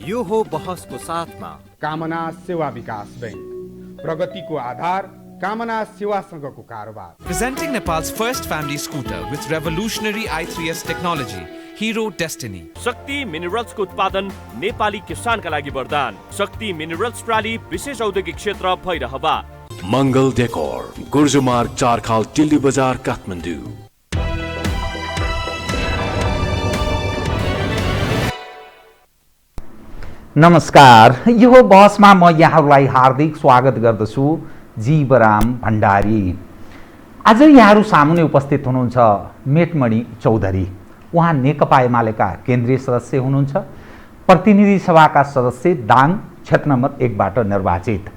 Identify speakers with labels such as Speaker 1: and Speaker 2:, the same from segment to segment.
Speaker 1: यो हो बहसको साथमा
Speaker 2: कामना सेवा विकास बैंक, प्रगतिको आधार कामना सेवासँगको कारोबार।
Speaker 3: Presenting Nepal's first family scooter with revolutionary i3s technology, Hero Destiny.
Speaker 4: शक्ति मिनरल्सको उत्पादन नेपाली किसानका लागि वरदान। शक्ति मिनरल्स प्राली विशेष औद्योगिक क्षेत्र भैरहवा।
Speaker 5: मङ्गल डेकोर, गुर्जुमार्ग 4 खाल टिल्ली बजार काठमाडौँ।
Speaker 6: नमस्कार, यो बहसमा म यहाँहरूलाई हार्दिक स्वागत गर्दछु। जीवराम भण्डारी। आज यहाँहरू सामुने उपस्थित हुनुहुन्छ मेटमणि चौधरी। उहाँ नेकपा एमालेका केन्द्रीय सदस्य हुनुहुन्छ। प्रतिनिधि सभाका सदस्य दाङ क्षेत्र नम्बर 1बाट निर्वाचित।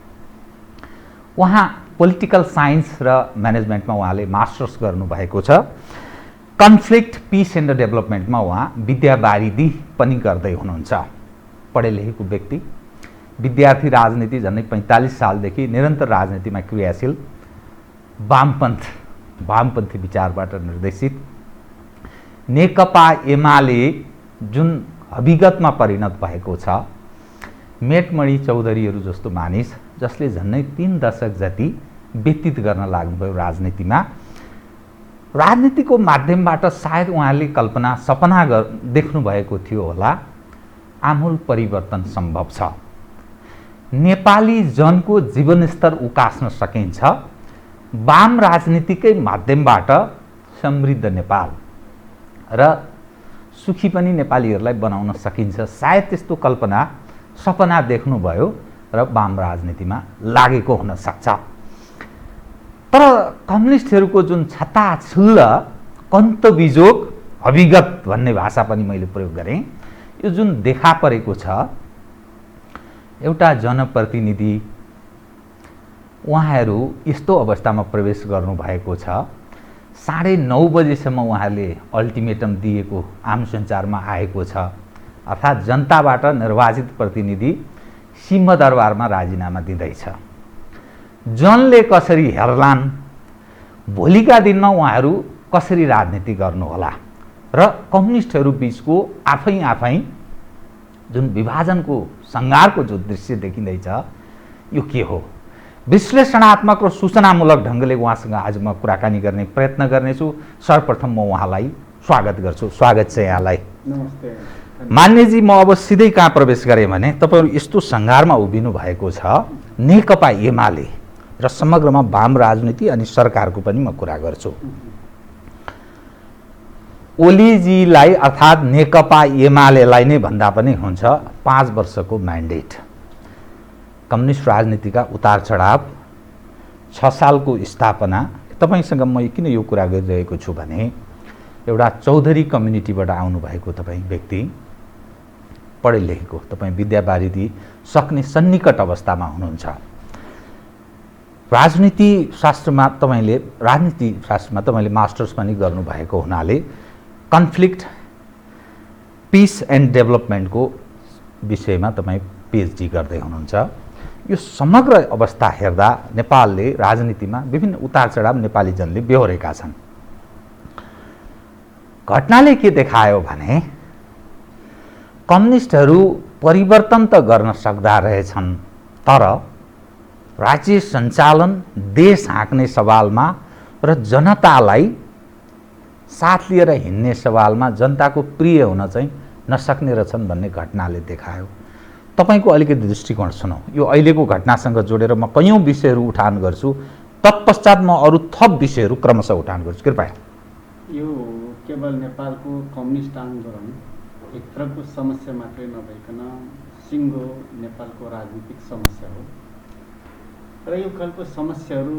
Speaker 6: उहाँ पोलिटिकल साइन्स र म्यानेजमेन्टमा उहाँले मास्टर्स गर्नुभएको छ। कन्फ्लिक्ट पिस एन्ड डेभलपमेन्टमा उहाँ विद्यावारिधि पनि गर्दै हुनुहुन्छ। पढे लेखेको व्यक्ति, विद्यार्थी राजनीति झन्डै 45 सालदेखि निरन्तर राजनीतिमा क्रियाशील, वामपन्थी विचारबाट निर्देशित नेकपा एमाले जुन अभिगतमा परिणत भएको छ, मेटमणि चौधरीहरू जस्तो मानिस जसले झन्डै 3 दशक जति व्यतीत गर्न लाग्नुभयो राजनीतिमा। राजनीतिको माध्यमबाट सायद उहाँले सपना देख्नु भएको थियो होला, आमूल परिवर्तन सम्भव छ। नेपाली जनको जीवनस्तर उकास्न सकिन्छ। वाम राजनीतिकै माध्यमबाट समृद्ध नेपाल र सुखी पनि नेपालीहरूलाई बनाउन सकिन्छ। सायद त्यस्तो सपना देख्नुभयो र वाम राजनीतिमा लागेको हुन सक्छ। तर कम्युनिस्टहरूको जुन छत्ताछुल्ल कन्तबिजोग अभिगत भन्ने भाषा पनि मैले प्रयोग गरेँ, यो जुन देखा परेको छ, एउटा जनप्रतिनिधि उहाँहरू यस्तो अवस्थामा प्रवेश गर्नुभएको छ। 9:30 बजेसम्म उहाँले अल्टिमेटम दिएको आम सञ्चारमा आएको छ। अर्थात् जनताबाट निर्वाचित प्रतिनिधि सिंहदरबारमा राजीनामा दिँदैछ। जनले कसरी हेर्लान्, भोलिका दिनमा उहाँहरू कसरी राजनीति गर्नुहोला र कम्युनिस्टहरू बीचको आफै जुन विभाजनको सङ्घारको जो दृश्य देखिँदैछ, यो के हो? विश्लेषणात्मक र सूचनामूलक ढङ्गले उहाँसँग आज म कुराकानी गर्ने प्रयत्न गर्नेछु। सर्वप्रथम म उहाँलाई स्वागत गर्छु। स्वागत छ यहाँलाई।
Speaker 2: नमस्ते
Speaker 6: मान्यजी। म अब सिधै कहाँ प्रवेश गरेँ भने तपाईँहरू यस्तो सङ्घारमा उभिनु भएको छ, नेकपा एमाले र समग्रमा वाम राजनीति अनि सरकारको पनि म कुरा गर्छु। ओलीजीलाई अर्थात् नेकपा एमालेलाई नै भन्दा पनि हुन्छ 5 वर्षको म्यान्डेट। कम्युनिस्ट राजनीतिका उतार चढाव, 6 सालको स्थापना। तपाईँसँग म किन यो कुरा गरिरहेको छु भने एउटा चौधरी कम्युनिटीबाट आउनुभएको तपाईँ व्यक्ति, पढे लेखेको, तपाईँ विद्यावारिधि सक्ने सन्निकट अवस्थामा हुनुहुन्छ। राजनीति शास्त्रमा तपाईँले मास्टर्स पनि गर्नुभएको हुनाले कन्फ्लिक्ट पिस एन्ड डेभलपमेन्टको विषयमा तपाईँ पिएचडी गर्दै हुनुहुन्छ। यो समग्र अवस्था हेर्दा नेपालले राजनीतिमा विभिन्न उतार चढाव नेपाली जनले बेहोरेका छन्। घटनाले के देखायो भने कम्युनिस्टहरू परिवर्तन त गर्न सक्दा रहेछन्, तर राज्य सञ्चालन, देश हाँक्ने सवालमा र जनतालाई साथ लिएर हिँड्ने सवालमा जनताको प्रिय हुन चाहिँ नसक्ने रहेछन् भन्ने घटनाले देखायो। तपाईँको अलिकति दृष्टिकोण सुनौ। यो अहिलेको घटनासँग जोडेर म कयौँ विषयहरू उठान गर्छु, तत्पश्चात म अरू थप विषयहरू क्रमशः उठान गर्छु। कृपया।
Speaker 7: यो केवल नेपालको कम्युनिस्ट आन्दोलन भित्रको समस्या मात्रै नभइकन सिङ्गो नेपालको राजनीतिक समस्या हो र यो खालको समस्याहरू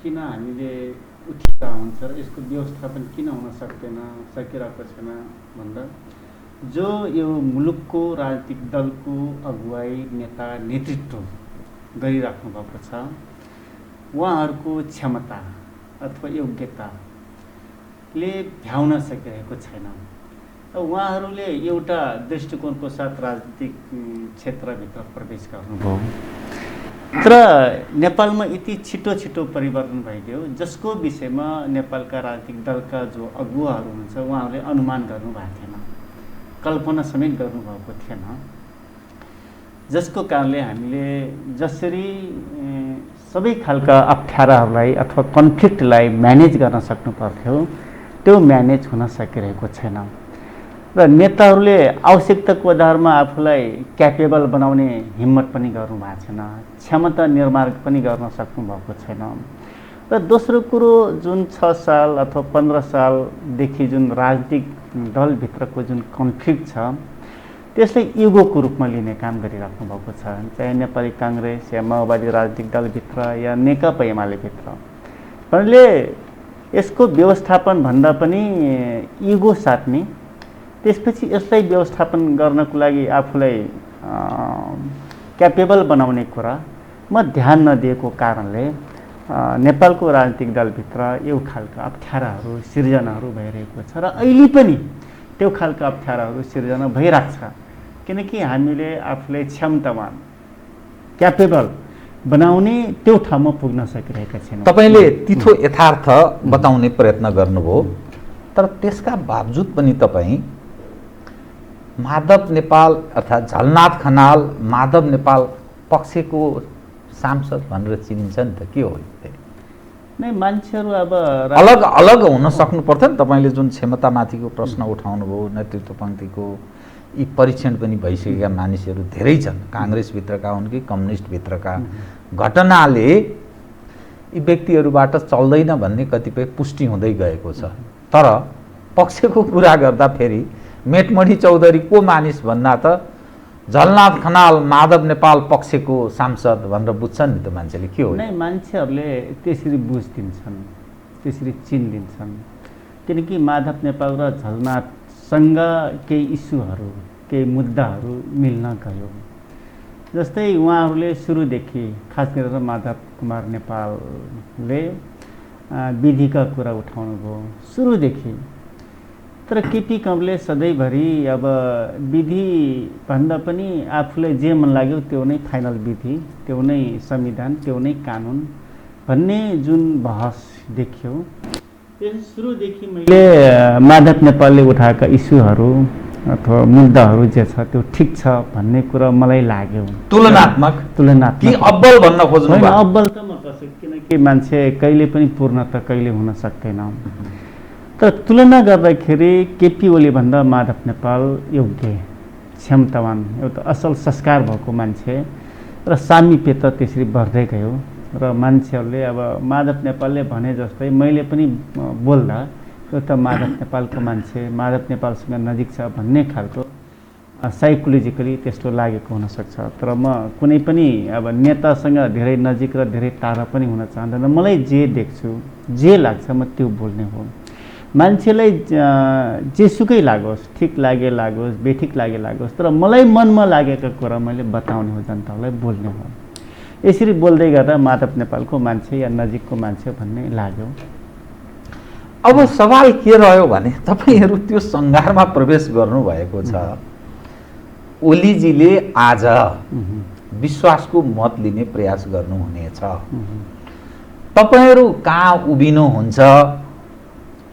Speaker 7: किन हामीले उठिरहेको हुन्छ र यसको व्यवस्थापन किन हुन सकिरहेको छैन भन्दा जो यो मुलुकको राजनीतिक दलको अगुवाई, नेता, नेतृत्व गरिराख्नु भएको छ, उहाँहरूको क्षमता अथवा योग्यताले भ्याउन सकिरहेको छैन। उहाँहरूले एउटा दृष्टिकोणको साथ राजनीतिक क्षेत्रभित्र प्रवेश गर्नुभयो, तर नेपालमा यति छिटो परिवर्तन भइदियो जसको विषयमा नेपालका राजनीतिक दलका जो अगुवाहरू हुनुहुन्छ उहाँहरूले अनुमान गर्नुभएको थिएन, कल्पना समेत गर्नुभएको थिएन। जसको कारणले हामीले जसरी सबै खालका अप्ठ्याराहरूलाई अथवा कन्फ्लिक्टलाई म्यानेज गर्न सक्नु पर्थ्यो त्यो म्यानेज हुन सकिरहेको छैन र नेताहरूले आवश्यकताको आधारमा आफूलाई क्यापेबल बनाउने हिम्मत पनि गर्नु भएको छैन, क्षमता निर्माण पनि गर्न सक्नुभएको छैन। र दोस्रो कुरो जुन 6 साल अथवा 15 सालदेखि जुन राजनीतिक दलभित्रको जुन कन्फ्लिक्ट छ त्यसलाई युगोको रूपमा लिने काम गरिराख्नु भएको छ, चाहे नेपाली काङ्ग्रेस या माओवादी राजनीतिक दलभित्र या नेकपा एमाले भित्र। भन्नाले यसको व्यवस्थापन भन्दा पनि युगो साट्ने, त्यसपछि यसलाई व्यवस्थापन गर्नको लागि आफूलाई क्यापेबल बनाउने कुरामा ध्यान नदिएको कारणले नेपालको राजनीतिक दलभित्र यो खालका अप्ठ्याराहरू सिर्जनाहरू भइरहेको छ र अहिले पनि त्यो खालका अप्ठ्याराहरू सिर्जना भइरहेको छ, किनकि हामीले आफूलाई क्षमतावान क्यापेबल बनाउने त्यो ठाउँमा पुग्न सकिरहेका छैनौँ।
Speaker 6: तपाईँले तिथो यथार्थ बताउने प्रयत्न गर्नुभयो, तर त्यसका बावजुद पनि तपाईँ माधव नेपाल अर्थात् झलनाथ खनाल माधव नेपाल पक्षको सांसद भनेर चिनिन्छ नि त, के हो?
Speaker 7: नै मान्छेहरू अब
Speaker 6: अलग अलग हुन सक्नु पर्थ्यो नि। तपाईँले जुन क्षमतामाथिको प्रश्न उठाउनुभयो, नेतृत्व पङ्क्तिको यी परीक्षण पनि भइसकेका मानिसहरू धेरै छन्, काङ्ग्रेसभित्रका हुन् कि कम्युनिस्टभित्रका। घटनाले यी व्यक्तिहरूबाट चल्दैन भन्ने कतिपय पुष्टि हुँदै गएको छ। तर पक्षको कुरा गर्दा फेरि मेटमणि चौधरी को मानिस भन्दा त झलनाथ खनाल माधव नेपाल पक्षको सांसद भनेर बुझ्छन् नि त मान्छेले, के हो?
Speaker 7: नै मान्छेहरूले त्यसरी बुझिदिन्छन्, त्यसरी चिनिदिन्छन्, किनकि माधव नेपाल र झलनाथसँग केही इस्युहरू केही मुद्दाहरू मिल्न गयो। जस्तै उहाँहरूले सुरुदेखि खास गरेर माधव कुमार नेपालले विधिका कुरा उठाउनुभयो सुरुदेखि, तर केपी कमले सधैँभरि अब विधि भन्दा पनि आफूलाई जे मन लाग्यो त्यो नै फाइनल विधि, त्यो नै संविधान, त्यो नै कानुन भन्ने जुन बहस देखियो, त्यस सुरुदेखि मैले माधव नेपालले उठाएका इस्युहरू अथवा मुद्दाहरू जे छ त्यो ठिक छ भन्ने कुरा मलाई लाग्यो।
Speaker 6: तुलनात्मक कि अब्बल भन्न खोज्नु?
Speaker 7: अब्बल त म कसो, किनकि मान्छे कहिले पनि पूर्ण त कहिले हुन सक्दैन। तर तुलना गर्दाखेरि केपी ओली भन्दा माधव नेपाल योग्य, क्षमतावान, एउटा असल संस्कार भएको मान्छे र सामिप्य त त्यसरी बढ्दै गयो र मान्छेहरूले अब माधव नेपालले भने जस्तै मैले पनि बोल्दा एउटा माधव नेपालको मान्छे, माधव नेपालसँग नजिक छ भन्ने खालको साइकोलोजिकली त्यस्तो लागेको हुनसक्छ। तर म कुनै पनि अब नेतासँग धेरै नजिक र धेरै टाढा पनि हुन चाहँदैन। मलाई जे देख्छु जे लाग्छ म त्यो बोल्ने हो। मान्छेलाई जेसुकै लागोस्, ठिक लागे लागोस्, बेठिक लागे लागोस्, तर मलाई मनमा लागेका कुरा मैले बताउने हो, जनतालाई बोल्ने हो। यसरी बोल्दै गर्दा माधव नेपालको मान्छे या नजिकको मान्छे भन्ने लाग्यो।
Speaker 6: अब सवाल के रह्यो भने तपाईँहरू त्यो सङ्घारमा प्रवेश गर्नुभएको छ। ओलीजीले आज विश्वासको मत लिने प्रयास गर्नुहुनेछ, तपाईँहरू कहाँ उभिनुहुन्छ,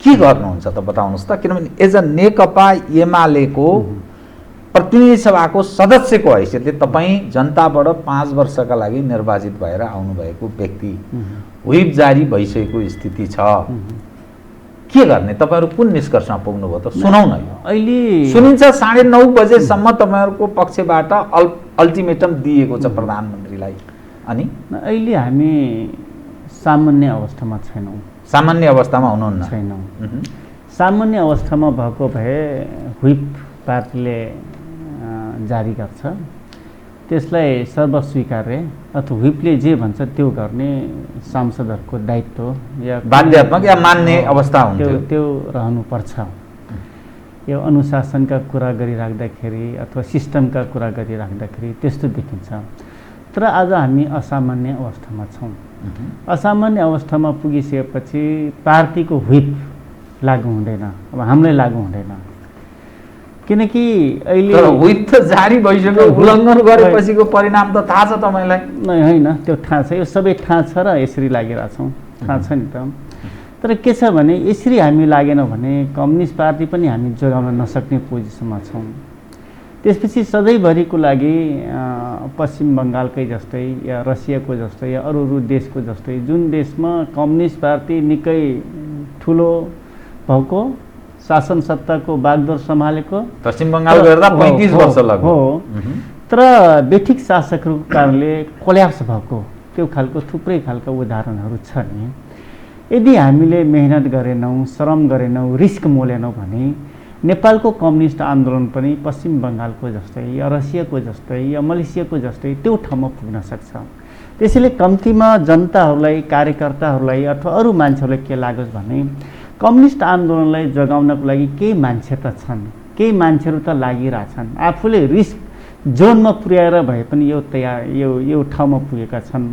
Speaker 6: के गर्नुहुन्छ त बताउनुहोस् त? किनभने एज अ नेकपा एमालेको प्रतिनिधि सभाको सदस्यको हैसियतले तपाईँ जनताबाट 5 वर्षका लागि निर्वाचित भएर आउनुभएको व्यक्ति, व्हिप जारी भइसकेको स्थिति छ, के गर्ने? तपाईँहरू कुन निष्कर्षमा पुग्नुभयो त? सुनाउ न।
Speaker 7: अहिले
Speaker 6: सुनिन्छ 9:30 बजेसम्म तपाईँहरूको पक्षबाट अल्टिमेटम दिएको छ प्रधानमन्त्रीलाई। अनि
Speaker 7: अहिले हामी सामान्य अवस्थामा छैनौँ।
Speaker 6: सामान्य अवस्थामा हुनुहुन्न?
Speaker 7: छैनौँ। सामान्य अवस्थामा भएको भए व्हिप पार्टीले जारी गर्छ, त्यसलाई सर्वस्वीकार्य अथवा व्हिपले जे भन्छ त्यो गर्ने सांसदहरूको दायित्व या
Speaker 6: बाध्यात्मक या मान्ने अवस्था हुन्थ्यो,
Speaker 7: त्यो रहनुपर्छ। यो अनुशासनका कुरा गरिराख्दाखेरि अथवा सिस्टमका कुरा गरिराख्दाखेरि त्यस्तो देखिन्छ। तर आज हामी असामान्य अवस्थामा छौँ। असामान्य अवस्थामा पुगिसकेपछि पार्टीको व्हिप लागू हुँदैन, अब हामीलाई लागू हुँदैन, किनकि अहिले
Speaker 6: व्हिप त जारी भइसक्यो, उल्लङ्घन गरेपछिको परिणाम त थाहा छ तपाईँलाई?
Speaker 7: नै होइन, त्यो थाहा छ, यो सबै थाहा छ र यसरी लागिरहेछौँ, थाहा छ नि त। तर के छ भने यसरी हामी लागेनौँ भने कम्युनिस्ट पार्टी पनि हामी जोगाउन नसक्ने पोजिसनमा छौँ। त्यसपछि सधैँभरिको लागि पश्चिम बङ्गालकै जस्तै या रसियाको जस्तै या अरू देशको जस्तै जुन देशमा कम्युनिस्ट पार्टी निकै ठुलो भएको शासन सत्ताको बागडोर सम्हालेको
Speaker 6: पश्चिम बङ्गाल गर्दा 35 वर्ष लाग्यो
Speaker 7: हो, तर बेठिक शासकहरूको कारणले कोल्याप्स भएको त्यो खालको थुप्रै खालका उदाहरणहरू छ नि। यदि हामीले मेहनत गरेनौँ, श्रम गरेनौँ, रिस्क मोलेनौँ भने नेपालको कम्युनिस्ट आन्दोलन पनि पश्चिम बङ्गालको जस्तै या रसियाको जस्तै या मलेसियाको जस्तै त्यो ठाउँमा पुग्न सक्छ। त्यसैले कम्तीमा जनताहरूलाई, कार्यकर्ताहरूलाई अथवा अरू मान्छेहरूलाई के लागोस् भने कम्युनिस्ट आन्दोलनलाई जगाउनको लागि केही मान्छे त छन्, केही मान्छेहरू त लागिरहेछन्, आफूले रिस्क जोनमा पुर्याएर भए पनि यो ठाउँमा पुगेका छन्।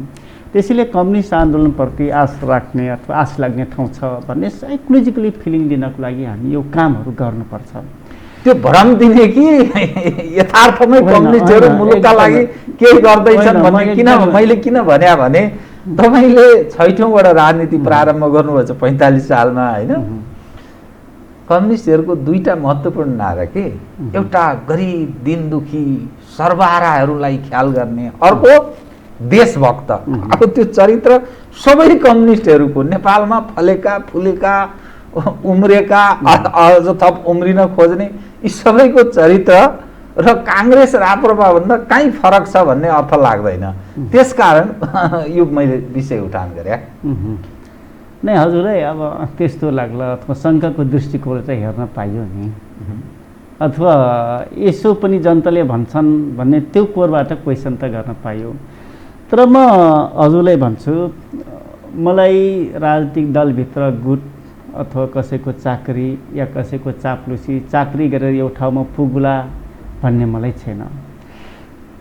Speaker 7: त्यसैले कम्युनिस्ट आन्दोलनप्रति आश राख्ने अथवा आश लाग्ने ठाउँ छ भन्ने साइकोलोजिकली फिलिङ दिनको लागि हामी यो कामहरू गर्नुपर्छ।
Speaker 6: त्यो भ्रम दिने कि यथार्थमै कम्युनिस्टहरू मुलुकका लागि केही गर्दैछन् भन्ने मैले किन भने तपाईँले 6औँबाट राजनीति प्रारम्भ गर्नुभएछ 45 सालमा होइन। कम्युनिस्टहरूको दुईटा महत्त्वपूर्ण नारा के, एउटा गरिब दिन दुखी सर्वहाराहरूलाई ख्याल गर्ने, अर्को देशभक्त। अब त्यो चरित्र सबै कम्युनिस्टहरूको नेपालमा फलेका फुलेका उम्रेका अझ थप उम्रिन खोज्ने यी सबैको चरित्र र काङ्ग्रेस राप्रपा भन्दा कहीँ फरक छ भन्ने अर्थ लाग्दैन। त्यसकारण यो मैले विषय उठान गरेँ।
Speaker 7: नै हजुरै अब त्यस्तो लाग्ला अथवा शङ्काको दृष्टिकोण चाहिँ हेर्न पाइयो नि, अथवा यसो पनि जनताले भन्छन् भन्ने त्यो कोरबाट क्वेसन त गर्न पाइयो। तर म हजुरलाई भन्छु, मलाई राजनीतिक दलभित्र गुट अथवा कसैको चाकरी या कसैको चाप्लुसी चाकरी गरेर यो ठाउँमा पुग्ला भन्ने मलाई छैन।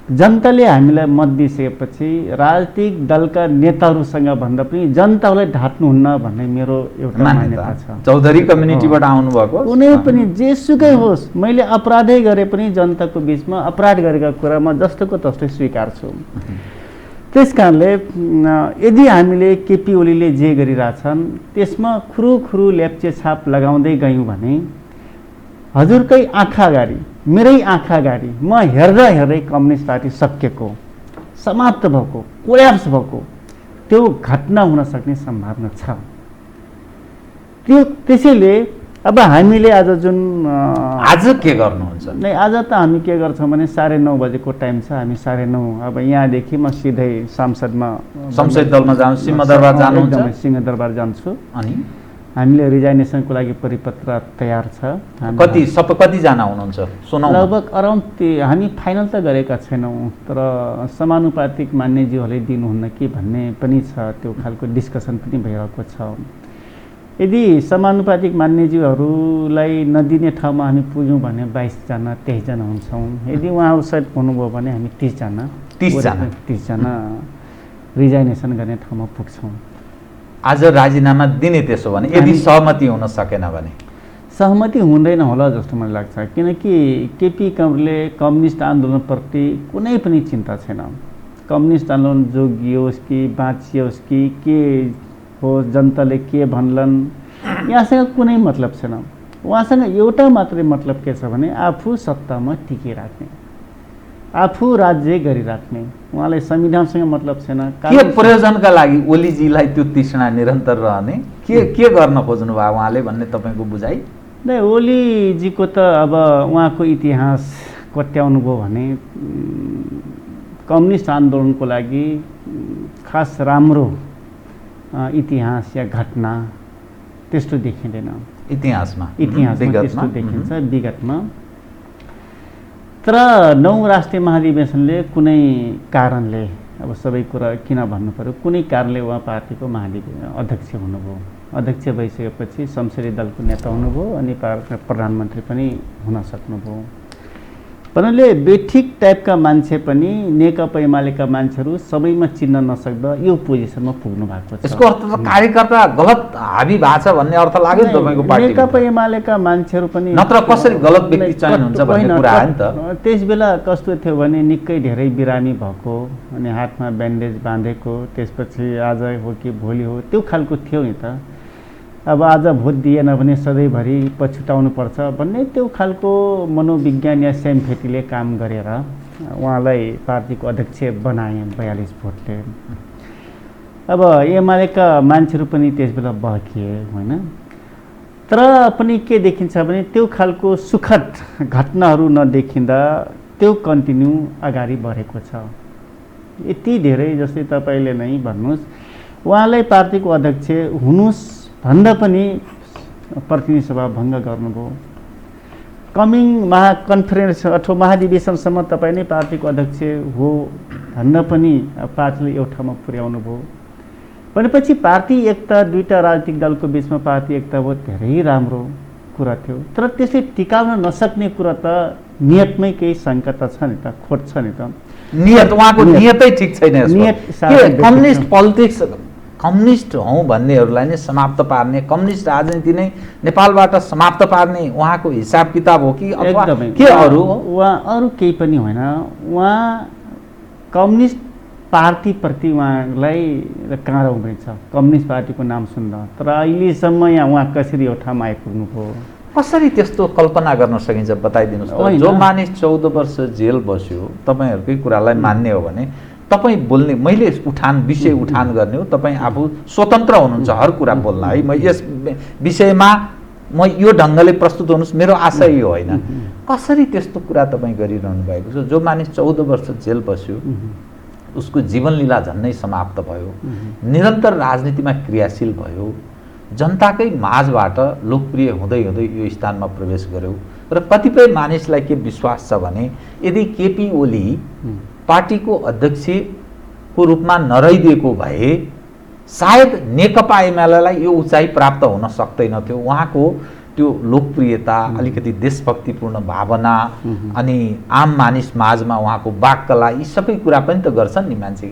Speaker 7: जनताले हामीलाई मत दिइसकेपछि राजनीतिक दलका नेताहरूसँग भन्दा पनि जनतालाई ढाट्नुहुन्न भन्ने मेरो एउटा मान्यता छ।
Speaker 6: चौधरी कम्युनिटीबाट आउनुभएको
Speaker 7: कुनै पनि जेसुकै होस्, मैले अपराधै गरे पनि जनताको बिचमा अपराध गरेका कुरामा जस्तोको तस्तै स्वीकार्छु। त्यस कारणले यदि हामीले केपी ओलीले जे गरिरहेछन् त्यसमा खुरुखुरु ल्याप्चे छाप लगाउँदै गयौँ भने हजुरकै आँखा अगाडि, मेरै आँखा अगाडि म हेर्दै कम्युनिस्ट पार्टी सकिएको, समाप्त भएको, कोल्याप्स भएको त्यो घटना हुन सक्ने सम्भावना छ। त्यसैले अब हामीले आज जुन
Speaker 6: आज के गर्नुहुन्छ?
Speaker 7: नै आज त हामी के गर्छौँ भने 9:30 बजेको टाइम छ, हामी 9:30 अब यहाँदेखि म सिधै संसदमा
Speaker 6: संसद दलमा जान्छु, सिंहदरबार जानुहुन्छ?
Speaker 7: सिंहदरबार जान्छु।
Speaker 6: अनि
Speaker 7: हामीले रिजाइनेसनको लागि परिपत्र तयार छ।
Speaker 6: कतिजना हुनुहुन्छ?
Speaker 7: लगभग अराउन्ड हामी फाइनल त गरेका छैनौँ, तर समानुपातिक मान्यज्यूहरूले दिनुहुन्न कि भन्ने पनि छ, त्यो खालको डिस्कसन पनि भइरहेको छ। यदि समानुपातिक मान्यज्यूहरूलाई नदिने ठाउँमा हामी पुग्यौँ भने 22 जना 23 जना हुन्छौँ। यदि उहाँहरू सहित हुनुभयो भने हामी 30 जना रिजाइनेसन गर्ने ठाउँमा पुग्छौँ।
Speaker 6: आज राजीनामा दिने त्यसो भने यदि सहमति हुन सकेन भने?
Speaker 7: सहमति हुँदैन होला जस्तो मलाई लाग्छ, किनकि केपी ओलीले कम्युनिस्ट आन्दोलनप्रति कुनै पनि चिन्ता छैन। कम्युनिस्ट आन्दोलन जोगियोस् कि बाँचियोस् कि के हो, जनताले के भन्लान्, यहाँसँग कुनै मतलब छैन। उहाँसँग एउटा मात्रै मतलब के छ भने आफू सत्तामा टिकिराख्ने, आफू राज्य गरिराख्ने। उहाँलाई संविधानसँग मतलब छैन।
Speaker 6: के प्रयोजनका लागि ओलीजीलाई त्यो तृष्णा निरन्तर रहने? के गर्न खोज्नु भयो उहाँले भन्ने तपाईँको बुझाइ?
Speaker 7: नै, ओलीजीको त अब उहाँको इतिहास कोट्याउनु भयो भने कम्युनिस्ट आन्दोलनको लागि खास राम्रो इतिहास या घटना त्यस्तो देखिँदैन इतिहासमा त्यस्तो देखिन्छ विगतमा। तर 9 राष्ट्रिय महाधिवेशनले कुनै कारणले, अब सबै कुरा किन भन्नु पर्यो, कुनै कारणले उहाँ पार्टीको अध्यक्ष हुनुभयो। अध्यक्ष भइसकेपछि संसदीय दलको नेता हुनुभयो अनि प्रधानमन्त्री पनि हुन सक्नुभयो। भन्नाले बेठिक टाइपका मान्छे पनि नेकपा एमालेका मान्छेहरू सबैमा चिन्न नसक्दा यो पोजिसनमा पुग्नु भएको छ।
Speaker 6: यसको अर्थ त कार्यकर्ता गलत हाबी भएको छ भन्ने अर्थ लाग्यो नि तपाईको पार्टी?
Speaker 7: नेकपा एमालेका मान्छेहरू पनि
Speaker 6: नत्र कसरी गलत व्यक्ति चयन हुन्छ भन्ने कुरा हो नि त।
Speaker 7: त्यसबेला कस्तो थियो भने निकै धेरै बिरामी भएको अनि हातमा ब्यान्डेज बाँधेको, त्यसपछि आज हो कि भोलि हो त्यो खालको थियो नि त। अब आज भोट दिएन भने सधैँभरि पछुताउनु पर्छ भन्ने त्यो खालको मनोविज्ञान या सेमफेटीले काम गरेर उहाँलाई पार्टीको अध्यक्ष बनाए 42 भोटले। अब एमालेका मान्छेहरू पनि त्यसबेला बहकिए होइन, तर पनि के देखिन्छ भने त्यो खालको सुखद घटनाहरू नदेखिँदा त्यो कन्टिन्यू अगाडि बढेको छ। यति धेरै जस्तै तपाईँले नै भन्नुहोस्, उहाँलाई पार्टीको अध्यक्ष हुनुहोस् भन्दा पनि प्रतिनिधि सभा भङ्ग गर्नुभयो। कमिङ महाकन्फरेन्स अथवा महाधिवेशनसम्म तपाईँ नै पार्टीको अध्यक्ष हो भन्दा पनि पार्टीले एउटा ठाउँमा पुर्याउनु भयो भनेपछि पार्टी एकता, दुईटा राजनीतिक दलको बिचमा पार्टी एकता भयो, धेरै राम्रो कुरा थियो। तर त्यसले टिकाउन नसक्ने कुरा त नियतमै केही शङ्का त छ नि त, खोट छ नि त।
Speaker 6: नियत, उहाँको नियतै ठिक छैन।
Speaker 7: नियत
Speaker 6: कम्युनिस्ट पोलिटिक्स, कम्युनिस्ट हौँ भन्नेहरूलाई नै समाप्त पार्ने, कम्युनिस्ट राजनीति नै नेपालबाट समाप्त पार्ने उहाँको हिसाब किताब हो कि अथवा के अरू?
Speaker 7: उहाँ अरू केही पनि होइन। उहाँ कम्युनिस्ट पार्टीप्रति उहाँलाई काँडा उम्रिन्छ कम्युनिस्ट पार्टीको नाम सुन्दा। तर अहिलेसम्म यहाँ उहाँ कसरी एउटा ठाउँमा आइपुग्नु भयो,
Speaker 6: कसरी त्यस्तो कल्पना गर्न सकिन्छ बताइदिनुहोस्। जो मानिस 14 वर्ष जेल बस्यो, तपाईँहरूकै कुरालाई मान्ने हो भने तपाईँ बोल्ने, मैले विषय उठान गर्ने हो, तपाईँ आफू स्वतन्त्र हुनुहुन्छ हर कुरा बोल्न है। म यस विषयमा म यो ढङ्गले प्रस्तुत हुनुहोस् मेरो आशय यो होइन। कसरी त्यस्तो कुरा तपाईँ गरिरहनु भएको छ? जो मानिस 14 वर्ष जेल बस्यो, उसको जीवन लीला झन्नै समाप्त भयो, निरन्तर राजनीतिमा क्रियाशील भयो, जनताकै माझबाट लोकप्रिय हुँदै हुँदै यो स्थानमा प्रवेश गर्यो। र कतिपय मानिसलाई के विश्वास छ भने यदि केपी ओली पार्टीको अध्यक्षको रूपमा नरहिदिएको भए सायद नेकपा एमालेलाई यो उचाइ प्राप्त हुन सक्दैन थियो। उहाँको त्यो लोकप्रियता, अलिकति देशभक्तिपूर्ण भावना अनि आम मानिस माझमा उहाँको वाक्कला, यी सबै कुरा पनि त गर्छन् नि मान्छे।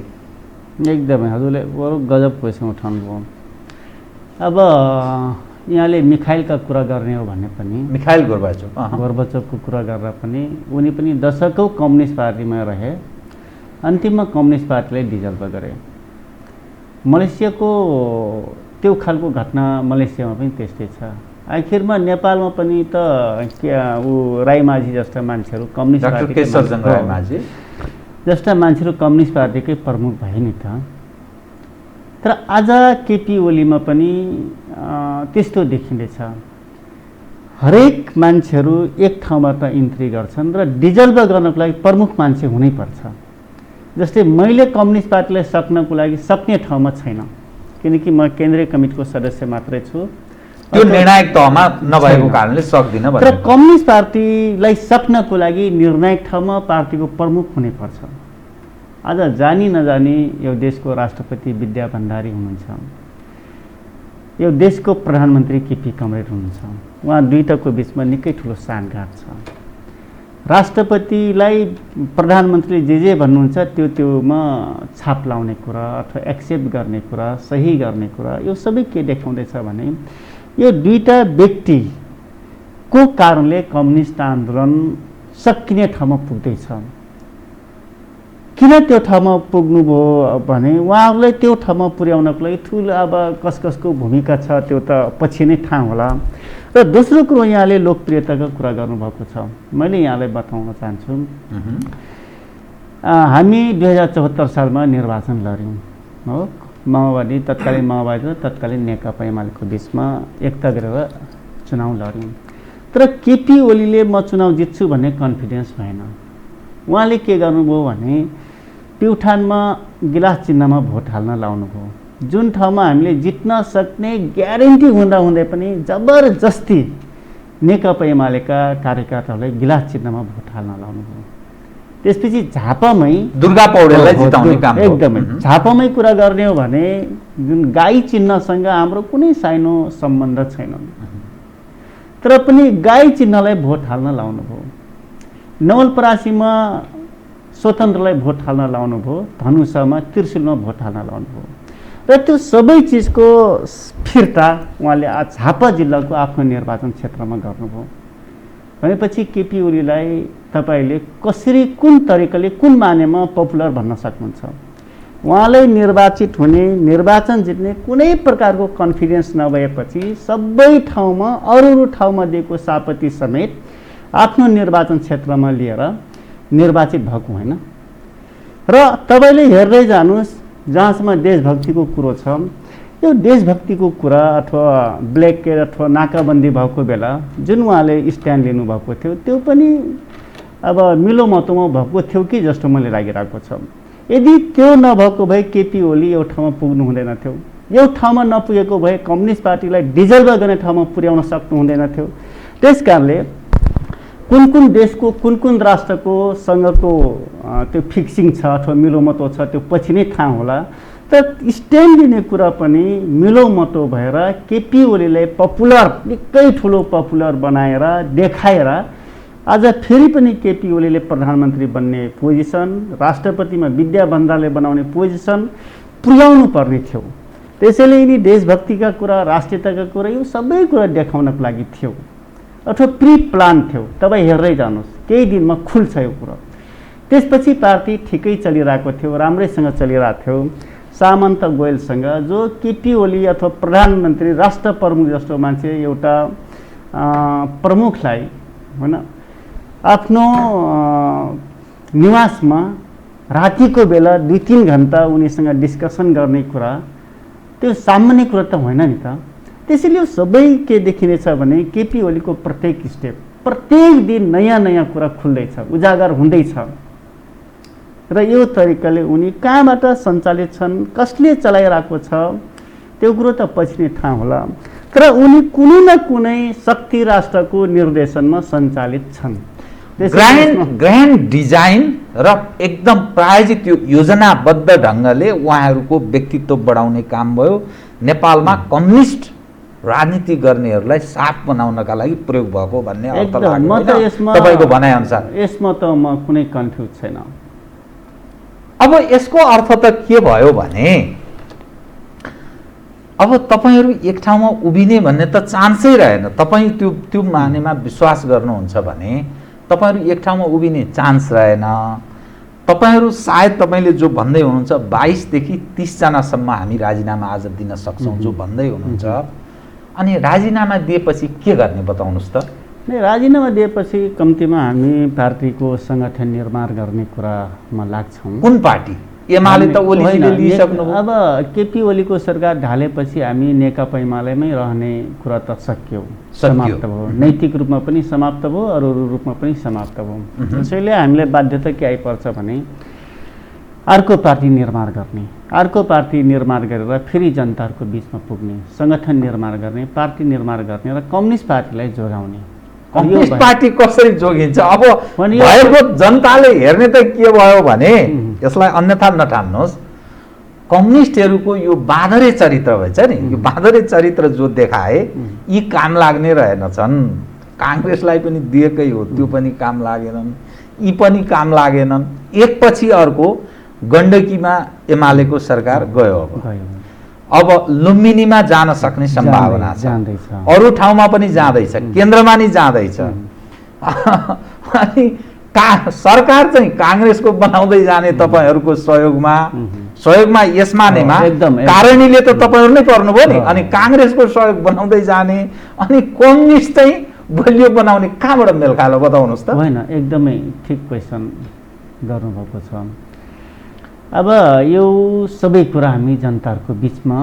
Speaker 7: एकदमै हजुरले बरु गजब क्वेसन उठाउनु भयो। अब यहाँले मिखाइलका कुरा गर्ने हो भने पनि,
Speaker 6: मिखाइल गोर्बाचोभको
Speaker 7: कुरा गर्दा पनि उनी पनि दशकौँ कम्युनिस्ट पार्टीमा रहे, अन्तिममा कम्युनिस्ट पार्टीलाई डिजल्भ गरे। मलेसियाको त्यो खालको घटना मलेसियामा पनि त्यस्तै छ। आखिरमा नेपालमा पनि त राईमाझी जस्ता मान्छेहरू कम्युनिस्ट पार्टीकै जस्ता मान्छेहरू कम्युनिस्ट पार्टीकै प्रमुख भए नि त। तर आज केपी ओलीमा पनि त्यस्तो देखिँदैछ। हरेक मान्छेहरू एक ठाउँबाट इन्ट्री गर्छन् र डिजल्भ गर्नको लागि प्रमुख मान्छे हुनैपर्छ। जस्तै मैले कम्युनिस्ट पार्टीलाई सक्नको लागि सक्ने ठाउँमा छैन, किनकि म केन्द्रीय कमिटीको सदस्य मात्रै छु,
Speaker 6: त्यो निर्णायक तहमा नभएको कारणले सक्दिनँ।
Speaker 7: तर कम्युनिस्ट पार्टीलाई सक्नको लागि निर्णायक ठाउँमा पार्टीको प्रमुख हुनैपर्छ। आज जानी नजानी यो देशको राष्ट्रपति विद्या भण्डारी हुनुहुन्छ, यो देशको प्रधानमन्त्री केपी कमरेड हुनुहुन्छ। उहाँ दुईटाको बिचमा निकै ठुलो साँठगाँठ छ। राष्ट्रपतिलाई प्रधानमन्त्रीले जे भन्नुहुन्छ त्योमा छाप लाउने कुरा अथवा एक्सेप्ट गर्ने कुरा, सही गर्ने कुरा, यो सबै के देखाउँदैछ भने यो दुईटा व्यक्तिको कारणले कम्युनिस्ट आन्दोलन सकिने ठाउँमा पुग्दैछ। किन त्यो ठाउँमा पुग्नुभयो भने उहाँहरूलाई त्यो ठाउँमा पुर्याउनको लागि ठुलो अब कसको भूमिका छ त्यो त पछि नै थाहा होला। र दोस्रो कुरो यहाँले लोकप्रियताको कुरा गर्नुभएको छ, मैले यहाँलाई बताउन चाहन्छु। हामी 2074 सालमा निर्वाचन लड्यौँ हो, माओवादी, तत्कालीन माओवादी र तत्कालीन नेकपा एमालेको बिचमा एकता गरेर चुनाव लड्यौँ। तर केपी ओलीले म चुनाव जित्छु भन्ने कन्फिडेन्स भएन। उहाँले के गर्नुभयो भने प्युठानमा गिलास चिन्हमा भोट हाल्न लाउनुभयो। जुन ठाउँमा हामीले जित्न सक्ने ग्यारेन्टी हुँदै पनि जबरजस्ती नेकपा एमालेका कार्यकर्ताहरूलाई गिलास चिन्हमा भोट हाल्न लाउनुभयो। त्यसपछि झापामै
Speaker 6: दुर्गा पौडेललाई जिताउने काम,
Speaker 7: एकदमै झापामै कुरा गर्ने हो भने जुन गाई चिन्हसँग हाम्रो कुनै सानो सम्बन्ध छैन, तर पनि गाई चिन्हलाई भोट हाल्न लाउनुभयो। नवलपरासीमा स्वतन्त्रलाई भोट हाल्न लाउनुभयो, धनुषामा त्रिशुलमा भोट हाल्न लाउनुभयो। र त्यो सबै चिजको फिर्ता उहाँले आज झापा जिल्लाको आफ्नो निर्वाचन क्षेत्रमा गर्नुभयो भनेपछि केपी ओलीलाई तपाईँले कसरी, कुन तरिकाले, कुन मानेमा पपुलर भन्न सक्नुहुन्छ? उहाँलाई निर्वाचित हुने, निर्वाचन जित्ने कुनै प्रकारको कन्फिडेन्स नभएपछि सबै ठाउँमा अरू ठाउँमा दिएको सापत्ती समेत आफ्नो निर्वाचन क्षेत्रमा लिएर निर्वाचित भएको होइन। र तपाईँले हेर्दै जानुहोस्, जहाँसम्म देशभक्तिको कुरो छ, यो देशभक्तिको कुरा अथवा ब्ल्याकेट अथवा नाकाबन्दी भएको बेला जुन उहाँले स्ट्यान्ड लिनुभएको थियो त्यो पनि अब मिलोमतोमा भएको थियो कि जस्तो मलाई लागिरहेको छ। यदि त्यो नभएको भए केपी ओली एउटा ठाउँमा पुग्नु हुँदैन थियो, एउटा ठाउँमा नपुगेको भए कम्युनिस्ट पार्टीलाई डिजल्भ गर्ने ठाउँमा पुर्याउन सक्नु हुँदैन थियो। त्यस कारणले कुन कुन देशको कुन कुन राष्ट्रको सँगको त्यो फिक्सिङ छ अथवा मिलोमतो छ त्यो पछि नै थाहा होला। तर स्ट्यान्ड लिने कुरा पनि मिलोमतो भएर केपी ओलीलाई पपुलर, निकै ठुलो पपुलर बनाएर देखाएर आज फेरि पनि केपी ओलीले प्रधानमन्त्री बन्ने पोजिसन, राष्ट्रपतिमा विद्या भण्डारले बनाउने पोजिसन पुर्याउनु पर्ने थियो। त्यसैले यिनी देशभक्तिका कुरा, राष्ट्रियताका कुरा, यो सबै कुरा देखाउनको लागि थियो अथवा प्री प्लान थियो। तपाईँ हेर्दै जानुहोस्, केही दिनमा खुल्छ यो कुरा। त्यसपछि पार्टी ठिकै चलिरहेको थियो, राम्रैसँग चलिरहेको थियो। सामन्त गोयलसँग जो केपी ओली अथवा प्रधानमन्त्री, राष्ट्र प्रमुख जस्तो मान्छे एउटा प्रमुखलाई होइन आफ्नो निवासमा रातिको बेला 2-3 घन्टा उनीसँग डिस्कसन गर्ने कुरा त्यो सामान्य कुरा त होइन नि त। त्यसैले यो सबै के देखिनेछ भने केपी ओलीको प्रत्येक स्टेप, प्रत्येक दिन नयाँ नयाँ कुरा खुल्दैछ, उजागर हुँदैछ र यो तरिकाले उनी कहाँबाट सञ्चालित छन्, कसले चलाइरहेको छ त्यो कुरो त पछि नै थाहा होला। तर उनी कुनै न कुनै शक्ति राष्ट्रको निर्देशनमा सञ्चालित छन्।
Speaker 6: ग्रान्ड डिजाइन र एकदम प्रायोजित योजनाबद्ध ढङ्गले उहाँहरूको व्यक्तित्व बढाउने काम भयो। नेपालमा कम्युनिस्ट राजनीति गर्नेहरूलाई साफ बनाउनका लागि प्रयोग भएको भन्ने अर्थ लाग्यो तपाईँको भनाइअनुसार।
Speaker 7: यसमा त म कुनै कन्फ्युज छैन।
Speaker 6: अब यसको अर्थ त के भयो भने अब तपाईँहरू एक ठाउँमा उभिने भन्ने त चान्सै रहेन। तपाईँ त्यो मानेमा विश्वास गर्नुहुन्छ भने तपाईँहरू एक ठाउँमा उभिने चान्स रहेन। तपाईँहरू सायद तपाईँले जो भन्दै हुनुहुन्छ 22 देखि 30 जनासम्म हामी राजीनामा आज दिन सक्छौँ जो भन्दै हुनुहुन्छ, अनि राजीनामा दिएपछि के गर्ने बताउनुहोस् त।
Speaker 7: राजीनामा दिएपछि कम्तीमा हामी पार्टीको सङ्गठन निर्माण गर्ने कुरामा लाग्छौँ।
Speaker 6: कुन पार्टी? एमाले त ओलीले लिइसक्नुभयो।
Speaker 7: अब केपी ओलीको सरकार ढालेपछि हामी नेकपा एमालेमै रहने कुरा त सक्यो, समाप्त भयो। नैतिक रूपमा पनि समाप्त भयो, अरू रूपमा पनि समाप्त भयो। त्यसैले हामीलाई बाध्यता के आइपर्छ भने अर्को पार्टी निर्माण गर्ने, अर्को पार्टी निर्माण गरेर फेरि जनताहरूको बिचमा पुग्ने, सङ्गठन निर्माण गर्ने, पार्टी निर्माण गर्ने र कम्युनिस्ट पार्टीलाई जोगाउने।
Speaker 6: कम्युनिस्ट पार्टी कसरी जोगिन्छ? अब भएको जनताले हेर्ने त के भयो भने यसलाई अन्यथा नठान्नुहोस्, कम्युनिस्टहरूको यो बाँदरे चरित्र भएछ नि, यो बाँदरे चरित्र जो देखाए यी काम लाग्ने रहेनछन्। काङ्ग्रेसलाई पनि दिएकै हो, त्यो पनि काम लागेनन्, यी पनि काम लागेनन्। एकपछि अर्को गण्डकीमा एमालेको सरकार गयो। अब लुम्बिनीमा जान सक्ने सम्भावना छ, अरू ठाउँमा पनि जाँदैछ, केन्द्रमा नि जाँदैछ। अनि सरकार चाहिँ काङ्ग्रेसको बनाउँदै जाने तपाईँहरूको सहयोगमा यस मानेमा कारणीले त तपाईँहरू नै पर्नुभयो नि। अनि काङ्ग्रेसको सहयोग बनाउँदै जाने अनि कम्युनिस्ट चाहिँ बलियो बनाउने कहाँबाट मेल खायो बताउनुहोस् त।
Speaker 7: होइन, एकदमै ठिक क्वेसन गर्नुभएको छ। अब यो सबै कुरा हामी जनताहरूको बिचमा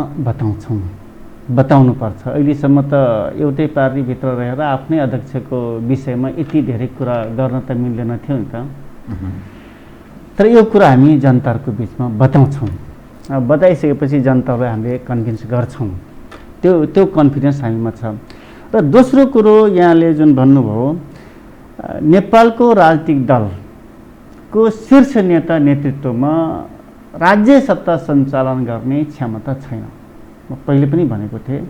Speaker 7: बताउनुपर्छ। अहिलेसम्म त एउटै पार्टीभित्र रहेर आफ्नै अध्यक्षको विषयमा यति धेरै कुरा गर्न त मिल्दैन थियो नि त। तर यो कुरा हामी जनताहरूको बिचमा बताउँछौँ। बताइसकेपछि जनतालाई हामीले कन्भिन्स गर्छौँ, त्यो कन्फिडेन्स हामीमा छ। र दोस्रो कुरो यहाँले जुन भन्नुभयो, नेपालको राजनीतिक दलको शीर्ष नेता नेतृत्वमा राज्य सत्ता सञ्चालन गर्ने क्षमता छैन। म पहिले पनि भनेको थिएँ,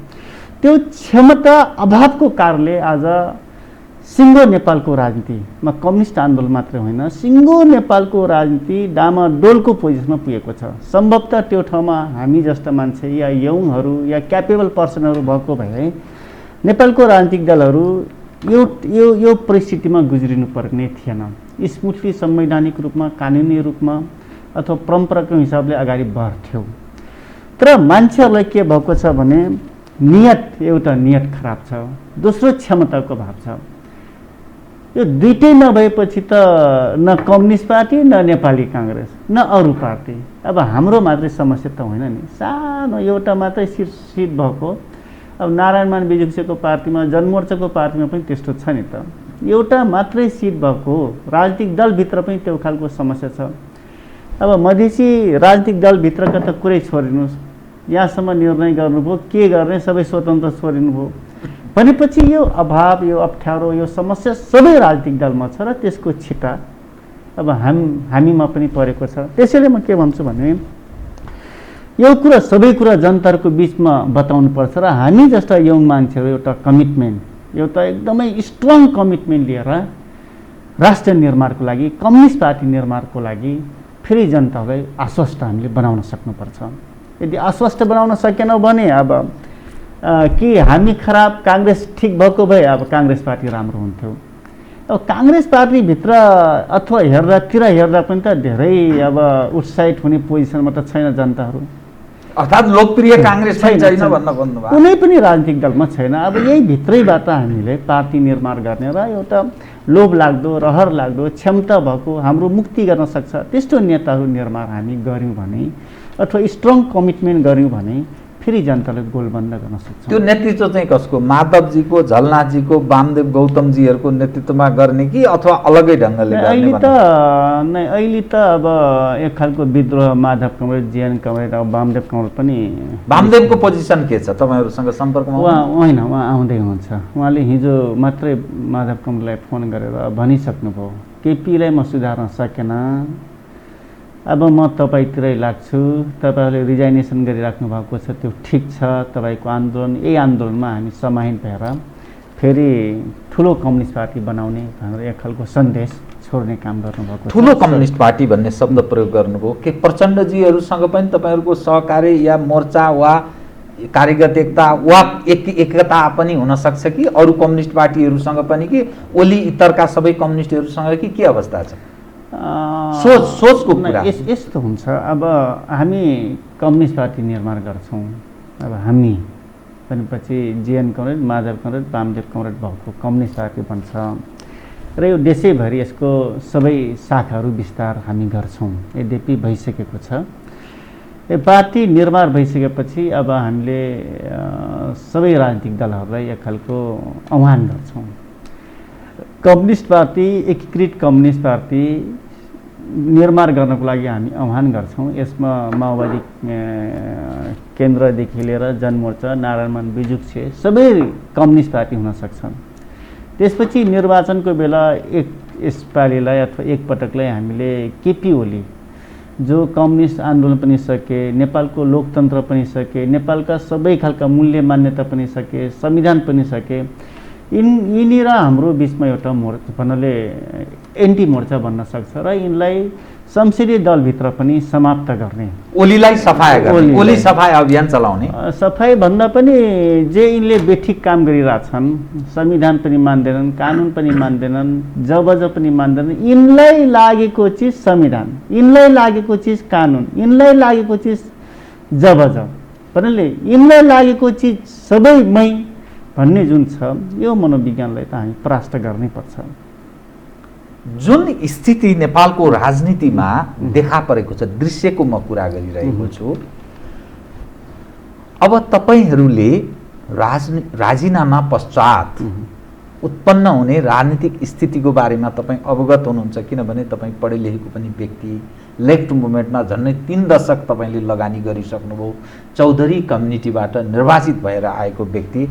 Speaker 7: त्यो क्षमता अभावको कारणले आज सिङ्गो नेपालको राजनीतिमा कम्युनिस्ट आन्दोलन मात्रै होइन, सिङ्गो नेपालको राजनीति डामाडोलको पोजिसनमा पुगेको छ। सम्भवतः त्यो ठाउँमा हामी जस्ता मान्छे या यङहरू या क्यापेबल पर्सनहरू भएको भए नेपालको राजनीतिक दलहरू यो परिस्थितिमा गुज्रिनु पर्ने थिएन। स्मुथली संवैधानिक रूपमा, कानुनी रूपमा अथवा परम्पराको हिसाबले अगाडि बढ्थ्यो। तर मान्छेहरूलाई के भएको छ भने एउटा नियत खराब छ, दोस्रो क्षमताको अभाव छ। यो दुइटै नभएपछि त न कम्युनिस्ट पार्टी न नेपाली काङ्ग्रेस न अरू पार्टी। अब हाम्रो मात्रै समस्या त होइन नि, सानो एउटा मात्रै सिट भएको। अब नारायणमान विजुक्सेको पार्टीमा जनमोर्चाको पार्टीमा पनि त्यस्तो छ नि त, एउटा मात्रै सिट भएको राजनीतिक दलभित्र पनि त्यो खालको समस्या छ। अब मधेसी राजनीतिक दलभित्रका त कुरै छोडिदिनुहोस्, यहाँसम्म निर्णय गर्नुभयो के गर्ने सबै स्वतन्त्र छोडिनुभयो भनेपछि यो अभाव, यो अप्ठ्यारो, यो समस्या सबै राजनीतिक दलमा छ र त्यसको छिटा अब हामीमा पनि परेको छ। त्यसैले म के भन्छु भने यो कुरा सबै कुरा जनताको बिचमा बताउनुपर्छ र हामी जस्ता यङ मान्छेहरू एउटा कमिटमेन्ट, एउटा एकदमै स्ट्रङ कमिटमेन्ट लिएर राष्ट्र निर्माणको लागि, कम्युनिस्ट पार्टी निर्माणको लागि फेरि जनतालाई आश्वस्त हामीले बनाउन सक्नुपर्छ। यदि आश्वस्त बनाउन सकेनौँ भने अब कि हामी खराब, काङ्ग्रेस ठिक भएको भए अब काङ्ग्रेस पार्टी राम्रो हुन्थ्यो। अब काङ्ग्रेस पार्टीभित्र अथवा हेर्दा पनि त धेरै अब उत्साहित हुने पोजिसनमा त छैन जनताहरू,
Speaker 6: अर्थात् लोकप्रिय काङ्ग्रेस छैन भन्न भन्नुभयो।
Speaker 7: कुनै पनि राजनीतिक दलमा छैन। अब यही भित्रैबाट हामीले पार्टी निर्माण गर्ने र एउटा लोभ लाग्दो, रहर लाग्दो, क्षमता भएको, हाम्रो मुक्ति गर्न सक्छ त्यस्तो नेताहरू निर्माण हामी गऱ्यौँ भने अथवा स्ट्रङ कमिटमेन्ट गऱ्यौँ भने फेरि जनताले गोलबन्द गर्न सक्छ।
Speaker 6: त्यो नेतृत्व चाहिँ कसको? माधवजीको, झलनाथजीको, वामदेव गौतमजीहरूको नेतृत्वमा गर्ने कि अथवा अलग्गै ढङ्गले गर्ने?
Speaker 7: अहिले त अब एक खालको विद्रोह, माधव कमरेड, जीएन कमरेड, अब वामदेव कमरेड पनि।
Speaker 6: वामदेवको पोजिसन के छ तपाईँहरूसँग सम्पर्कमा?
Speaker 7: होइन, उहाँ आउँदै हुनुहुन्छ। उहाँले हिजो मात्रै माधव कमरेडलाई फोन गरेर भनिसक्नुभयो केपीलाई म सुधार्न सकेन, अब म तपाईँतिरै लाग्छु, तपाईँहरूले रिजाइनेसन गरिराख्नु भएको छ त्यो ठिक छ, तपाईँको आन्दोलन यही आन्दोलनमा हामी समाहित भएर फेरि ठुलो कम्युनिस्ट पार्टी बनाउने भनेर एक खालको सन्देश छोड्ने काम गर्नुभएको छ।
Speaker 6: ठुलो कम्युनिस्ट पार्टी भन्ने शब्द प्रयोग गर्नुभयो के प्रचण्डजीहरूसँग पनि तपाईँहरूको सहकार्य या मोर्चा वा कार्यगत एकता वा एकता पनि हुनसक्छ कि अरू कम्युनिस्ट पार्टीहरूसँग पनि, कि ओली इतरका सबै कम्युनिस्टहरूसँग कि के अवस्था छ? सोचको कुरा
Speaker 7: यस्तो हुन्छ। अब हामी कम्युनिस्ट पार्टी निर्माण गर्छौँ, अब हामी भनेपछि GN comrade, Madhav comrade, Bamdev comrade भएको कम्युनिस्ट पार्टी बन्छ र यो देशैभरि यसको सबै शाखाहरू विस्तार हामी गर्छौँ। यद्यपि भइसकेको छ, यो पार्टी निर्माण भइसकेपछि अब हामीले सबै राजनीतिक दलहरूलाई एक खालको आह्वान गर्छौँ। कम्युनिस्ट पार्टी, एकीकृत कम्युनिस्ट पार्टी निर्माण गर्नको लागि हामी आह्वान गर्छौँ। यसमा माओवादी केन्द्रदेखि लिएर जनमोर्चा, नारायणमान विजुक्से सबै कम्युनिस्ट पार्टी हुन सक्छन्। त्यसपछि निर्वाचनको बेला यसपालिलाई अथवा एकपटकलाई हामीले केपी ओली जो कम्युनिस्ट आन्दोलन पनि सके, नेपालको लोकतन्त्र पनि सके, नेपालका सबै खालका मूल्य मान्यता पनि सके, संविधान पनि सके, यिनी र हाम्रो बिचमा एउटा मोर्चा भन्नाले एन्टी मोर्चा बन्न सक्छ र यिनलाई संसदीय दलभित्र पनि समाप्त गर्ने,
Speaker 6: ओलीलाई सफाया गर्ने, ओली सफाई अभियान चलाउने।
Speaker 7: सफाई भन्दा पनि जे यिनले बेठिक काम गरिरहेछन्, संविधान पनि मान्दैनन्, कानुन पनि मान्दैनन्, जबज पनि मान्दैनन्, यिनलाई लागेको चिज संविधान, यिनलाई लागेको चिज कानुन, यिनलाई लागेको चिज जबज भन्नाले यिनलाई लागेको चिज सबैमै भन्ने जुन छ यो मनोविज्ञानलाई त हामी परास्त गर्नै पर्छ।
Speaker 6: जुन स्थिति नेपालको राजनीतिमा देखा परेको छ, दृश्यको म कुरा गरिरहेको छु। अब तपाईहरूले राजीनामा पश्चात उत्पन्न हुने राजनीतिक स्थितिको बारेमा तपाईँ अवगत हुनुहुन्छ, किनभने तपाईँ पढे लेखेको पनि व्यक्ति, लेफ्ट मुभमेन्टमा झन्डै 3 दशक तपाईँले लगानी गरिसक्नुभयो, चौधरी कम्युनिटीबाट निर्वाचित भएर आएको व्यक्ति,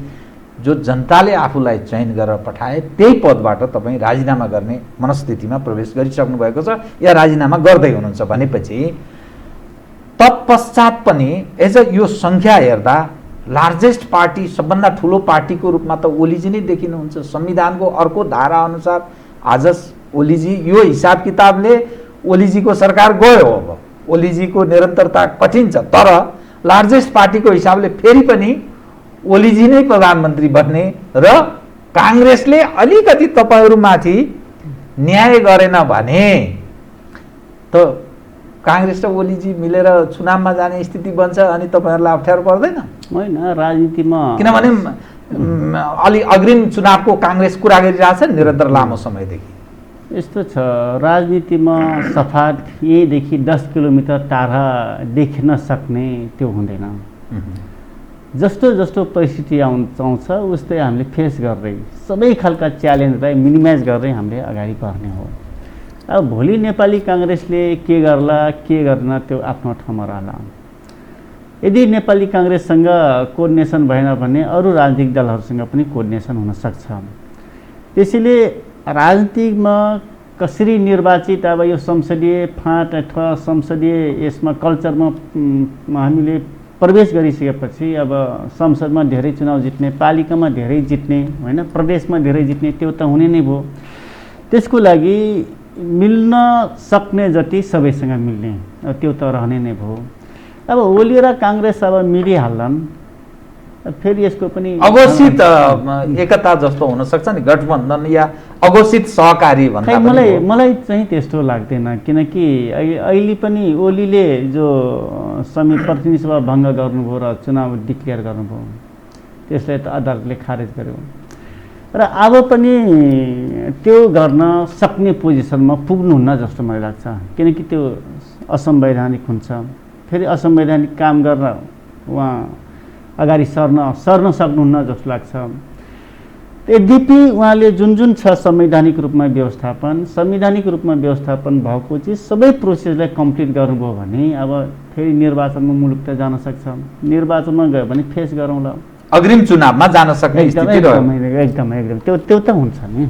Speaker 6: जो जनताले आफूलाई चयन गरेर पठाए त्यही पदबाट तपाईँ राजीनामा गर्ने मनस्थितिमा प्रवेश गरिसक्नु भएको छ या राजीनामा गर्दै हुनुहुन्छ भनेपछि तत्पश्चात पनि एज अ यो सङ्ख्या हेर्दा लार्जेस्ट पार्टी, सबभन्दा ठुलो पार्टीको रूपमा त ओलीजी नै देखिनुहुन्छ। संविधानको अर्को धारा अनुसार आज ओलीजी यो हिसाब किताबले ओलीजीको सरकार गयो, अब ओलीजीको निरन्तरता कठिन छ, तर लार्जेस्ट पार्टीको हिसाबले फेरि पनि ओलीजी नै प्रधानमन्त्री बन्ने र काङ्ग्रेसले अलिकति तपाईहरूमाथि न्याय गरेन भने त काङ्ग्रेस र ओलीजी मिलेर चुनावमा जाने स्थिति बन्छ अनि तपाईहरूलाई अप्ठ्यारो पर्दैन?
Speaker 7: होइन, राजनीतिमा
Speaker 6: किनभने अलि अग्रिम चुनावको काङ्ग्रेस कुरा गरिरहेछ निरन्तर लामो समयदेखि।
Speaker 7: यस्तो छ, राजनीतिमा सफात यहीँदेखि 10 किलोमिटर टाढा देख्न सक्ने त्यो हुँदैन। जस्तो जस्तो परिस्थिति आउँछ उस्तै हामीले फेस गर्दै सबै खालका च्यालेन्जलाई मिनिमाइज गर्दै हामीले अगाडि बढ्ने हो। अब भोलि नेपाली काङ्ग्रेसले के गर्ला के गर्न त्यो आफ्नो ठाउँमा रहला। यदि नेपाली काङ्ग्रेससँग कोर्डिनेसन भएन भने अरू राजनीतिक दलहरूसँग पनि कोर्डिनेसन हुनसक्छ। त्यसैले राजनीतिमा कसरी निर्वाचित अब यो संसदीय फाँट अथवा संसदीय यसमा कल्चरमा हामीले प्रवेश गरिसकेपछि अब संसदमा धेरै चुनाव जित्ने, पालिकामा धेरै जित्ने होइन, प्रदेशमा धेरै जित्ने त्यो त हुने नै भयो। त्यसको लागि मिल्न सक्ने जति सबैसँग मिल्ने त्यो त रहने नै भयो। अब ओली र काङ्ग्रेस अब मिलिहाल्लान्, फेरि यसको पनि
Speaker 6: अघोषित एकता जस्तो हुनसक्छ नि, गठबन्धन या अघोषित सहकारी भन्दा
Speaker 7: मलाई चाहिँ त्यस्तो लाग्दैन। किनकि अहिले पनि ओलीले जो प्रतिनिधि सभा भङ्ग गर्नुभयो र चुनाव डिक्लेयर गर्नुभयो त्यसलाई त अदालतले खारेज गर्यो र अब पनि त्यो गर्न सक्ने पोजिसनमा पुग्नुहुन्न जस्तो मलाई लाग्छ। किनकि त्यो असंवैधानिक हुन्छ। फेरि असंवैधानिक काम गर्न उहाँ अगाडि सर्न सक्नुहुन्न जस्तो लाग्छ। यद्यपि उहाँले जुन छ संवैधानिक रूपमा व्यवस्थापन भएको चिज सबै प्रोसेसलाई कम्प्लिट गर्नुभयो भने अब फेरि निर्वाचनमा मुलुक त जान सक्छ। निर्वाचनमा गयो भने फेस गरौँला,
Speaker 6: अग्रिम चुनावमा जान सक्ने स्थिति
Speaker 7: एकदम त्यो त हुन्छ नि।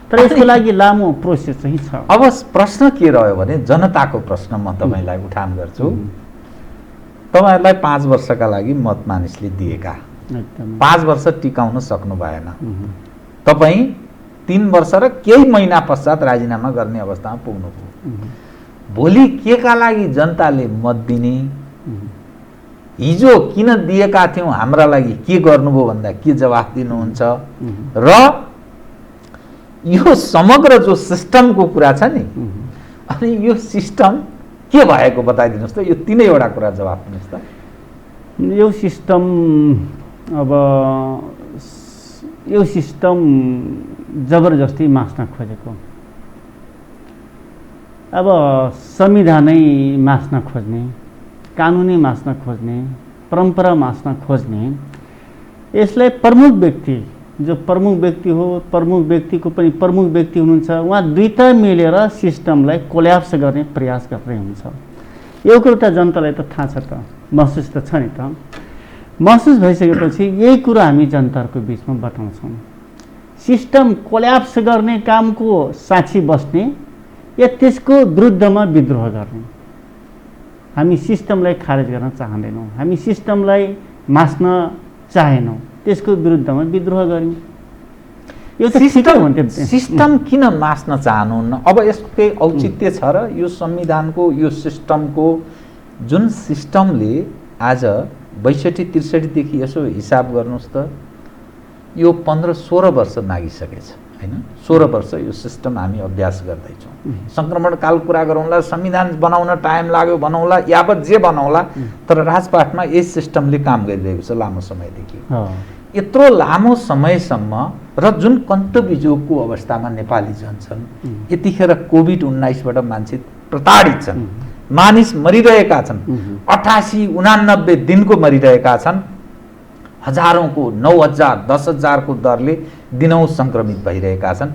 Speaker 7: तर यसको लागि लामो प्रोसेस चाहिँ छ।
Speaker 6: अब प्रश्न के रह्यो भने जनताको प्रश्न म तपाईँलाई उठान गर्छु। तपाईँहरूलाई 5 वर्षका लागि मत मानिसले दिएका, 5 वर्ष टिकाउन सक्नु भएन, तपाईँ 3 वर्ष र केही महिना पश्चात राजीनामा गर्ने अवस्थामा पुग्नुभयो। भोलि के का लागि जनताले मत दिने, हिजो किन दिएका थियौँ हाम्रा लागि के गर्नुभयो भन्दा के जवाफ दिनुहुन्छ र यो समग्र जो सिस्टमको कुरा छ नि, अनि यो सिस्टम के भएको बताइदिनुहोस् त। यो तीनैवटा कुरा जवाफ दिनुहोस् त।
Speaker 7: यो सिस्टम जबरजस्ती मास्न खोजेको, अब संविधानै मास्न खोज्ने, कानुनै मास्न खोज्ने, परम्परा मास्न खोज्ने, यसलाई प्रमुख व्यक्ति जो प्रमुख व्यक्ति हो, प्रमुख व्यक्तिको पनि प्रमुख व्यक्ति हुनुहुन्छ, उहाँ दुईटा मिलेर सिस्टमलाई कोल्याप्स गर्ने प्रयास गर्दै हुन्छ। यो कुरा जनतालाई त थाहा छ त, महसुस त छ नि त। महसुस भइसकेपछि यही कुरा हामी जनताको बिचमा बताउँछौँ। सिस्टम कोल्याप्स गर्ने कामको साक्षी बस्ने या त्यसको विरुद्धमा विद्रोह गर्ने। हामी सिस्टमलाई खारेज गर्न चाहँदैनौँ, हामी सिस्टमलाई मास्न चाहेनौँ, त्यसको विरुद्धमा विद्रोह गर्यौँ। यो त ठिकै हुन्थ्यो।
Speaker 6: सिस्टम किन मास्न चाहनुहुन्न? अब यसको केही औचित्य छ र यो संविधानको यो सिस्टमको जुन सिस्टमले आज 62-63 देखि यसो हिसाब गर्नुहोस् त, यो 15-16 वर्ष नागिसकेछ हैन। 16 वर्ष यो सिस्टम हामी अभ्यास गर्दैछौँ। सङ्क्रमणकाल कुरा गरौँला, संविधान बनाउन टाइम लाग्यो बनौला, यावत जे बनौला, तर राजपाटमा यही सिस्टमले काम गरिरहेको छ लामो समयदेखि। यत्रो लामो समयसम्म र जुन कन्तबिजोगको अवस्थामा नेपाली जन छन्, यतिखेर कोभिड-19बाट मान्छे प्रताडित छन्, मानिस मरिरहेका छन्, 88-89 दिनको मरिरहेका छन्, हजारौँको 9,000 10,000को दरले दिनौँ सङ्क्रमित भइरहेका छन्।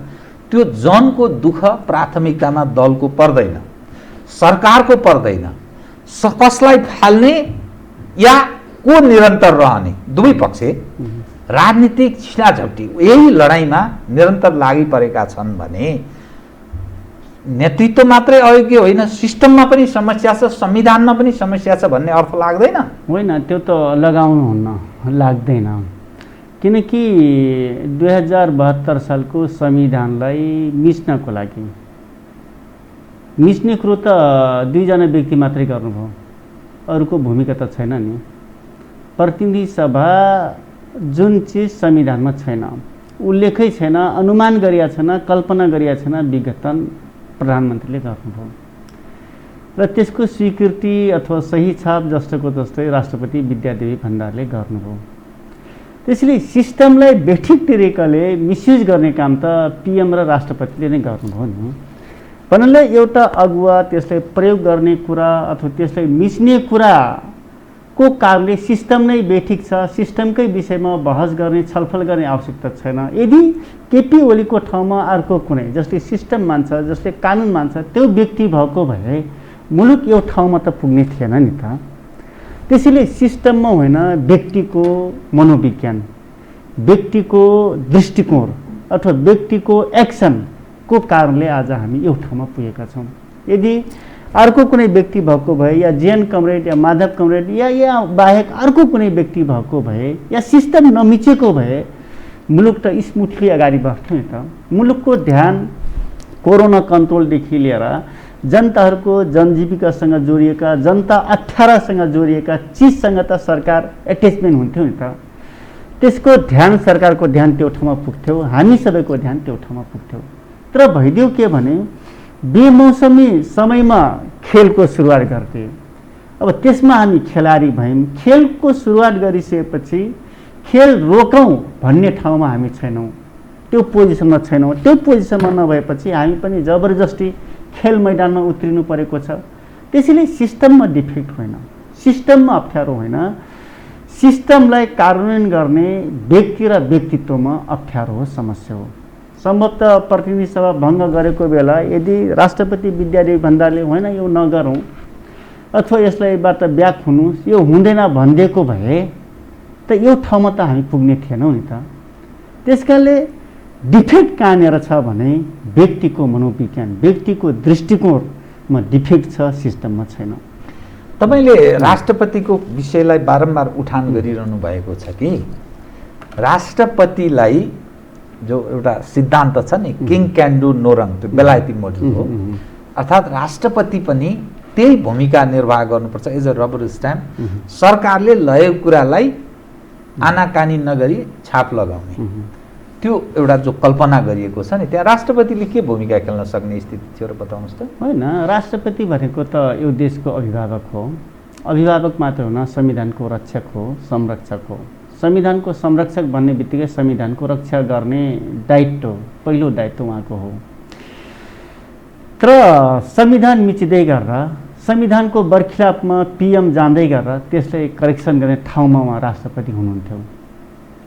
Speaker 6: त्यो जनको दुःख प्राथमिकतामा दलको पर्दैन, सरकारको पर्दैन, कसलाई फाल्ने या को निरन्तर रहने, दुवै पक्ष राजनीतिक छिनाझपटी यही लडाइँमा निरन्तर लागि परेका छन् भने नेतृत्व मात्रै अयोग्य होइन, सिस्टममा पनि समस्या छ, संविधानमा पनि समस्या छ भन्ने अर्थ लाग्दैन?
Speaker 7: होइन, त्यो त लगाउनुहुन्न, लाग्दैन। किनकि 2072 सालको संविधानलाई मिच्नको लागि मिच्ने कुरो त 2 जना व्यक्ति मात्रै गर्नुभयो, अरूको भूमिका त छैन नि। प्रतिनिधि सभा जुन चिज संविधानमा छैन, उल्लेखै छैन, अनुमान गरिया छैन, कल्पना गरिया छैन, विघटन प्रधानमन्त्रीले गर्नुभयो र त्यसको स्वीकृति अथवा सही छाप जस्तोको जस्तै राष्ट्रपति विद्यादेवी भण्डारले गर्नुभयो। त्यसैले सिस्टमलाई बेठिक तरिकाले मिसयुज गर्ने काम त पिएम र राष्ट्रपतिले नै गर्नुभयो नि। भन्नाले एउटा अगुवा त्यसलाई प्रयोग गर्ने कुरा अथवा त्यसलाई मिच्ने कुराको कारणले सिस्टम नै बेठिक छ, सिस्टमकै विषयमा बहस गर्ने छलफल गर्ने आवश्यकता छैन। यदि केपी ओलीको ठाउँमा अर्को कुनै जसले सिस्टम मान्छ, जसले कानुन मान्छ त्यो व्यक्ति भएको भए मुलुक यो ठाउँमा त पुग्ने थिएन नि त। त्यसैले सिस्टममा होइन, व्यक्तिको मनोविज्ञान, व्यक्तिको दृष्टिकोण अथवा व्यक्तिको एक्सनको कारणले आज हामी यो ठाउँमा पुगेका छौँ। यदि अर्को कुनै व्यक्ति भएको भए या जेएन कमरेड या माधव कमरेड या बाहेक अर्को कुनै व्यक्ति भएको भए या सिस्टम नमिचेको भए मुलुक त स्मुथली अगाडि बढ्थ्यो नि त। मुलुकको ध्यान कोरोना कन्ट्रोलदेखि लिएर जनताहरूको जनजीविकासँग जोडिएका, जनता अप्ठ्यारासँग जोडिएका चिजसँग त सरकार एट्याचमेन्ट हुन्थ्यो नि त। त्यसको ध्यान, सरकारको ध्यान त्यो ठाउँमा पुग्थ्यो, हामी सबैको ध्यान त्यो ठाउँमा पुग्थ्यो। तर भइदियो के भने बेमौसमी समयमा खेलको सुरुवात गर्थे। अब त्यसमा हामी खेलाडी भयौँ। खेलको सुरुवात गरिसकेपछि खेल रोकौँ भन्ने ठाउँमा हामी छैनौँ, त्यो पोजिसनमा छैनौँ। त्यो पोजिसनमा नभएपछि हामी पनि जबरजस्ती खेल मैदानमा उत्रिनु परेको छ। त्यसैले सिस्टममा डिफेक्ट होइन, सिस्टममा अप्ठ्यारो होइन, सिस्टमलाई कार्यान्वयन गर्ने व्यक्ति र व्यक्तित्वमा अप्ठ्यारो हो, समस्या हो। सम्भवतः प्रतिनिधि सभा भङ्ग गरेको बेला यदि राष्ट्रपति विद्यादेवी भण्डारले होइन यो नगरौँ अथवा यसलाईबाट ब्याक हुनु, यो हुँदैन भनिदिएको भए त यो ठाउँमा त हामी पुग्ने थिएनौँ नि त। त्यसकारणले डिफेक्ट कहाँनिर छ भने व्यक्तिको मनोविज्ञान, व्यक्तिको दृष्टिकोणमा डिफेक्ट छ, सिस्टममा छैन।
Speaker 6: तपाईँले राष्ट्रपतिको विषयलाई बारम्बार उठान गरिरहनु भएको छ कि राष्ट्रपतिलाई जो एउटा सिद्धान्त छ नि, किङ क्यान डु नो रङ, त्यो बेलायती मोडल हो। अर्थात् राष्ट्रपति पनि त्यही भूमिका निर्वाह गर्नुपर्छ एज अ रबर स्ट्याम्प, सरकारले लगेको कुरालाई आनाकानी नगरी छाप लगाउने, त्यो एउटा जो कल्पना गरिएको छ नि, त्यहाँ राष्ट्रपतिले के भूमिका खेल्न सक्ने स्थिति थियो र बताउनुहोस् त।
Speaker 7: होइन, राष्ट्रपति भनेको त यो देशको अभिभावक हो। अभिभावक मात्र हुन, संविधानको रक्षक हो, संरक्षक हो। संविधानको संरक्षक भन्ने बित्तिकै संविधानको रक्षा गर्ने दायित्व, पहिलो दायित्व उहाँको हो। तर संविधान मिचिँदै गर्दा, संविधानको बर्खिलापमा पिएम जाँदै गर्दा त्यसलाई करेक्सन गर्ने ठाउँमा उहाँ राष्ट्रपति हुनुहुन्थ्यो।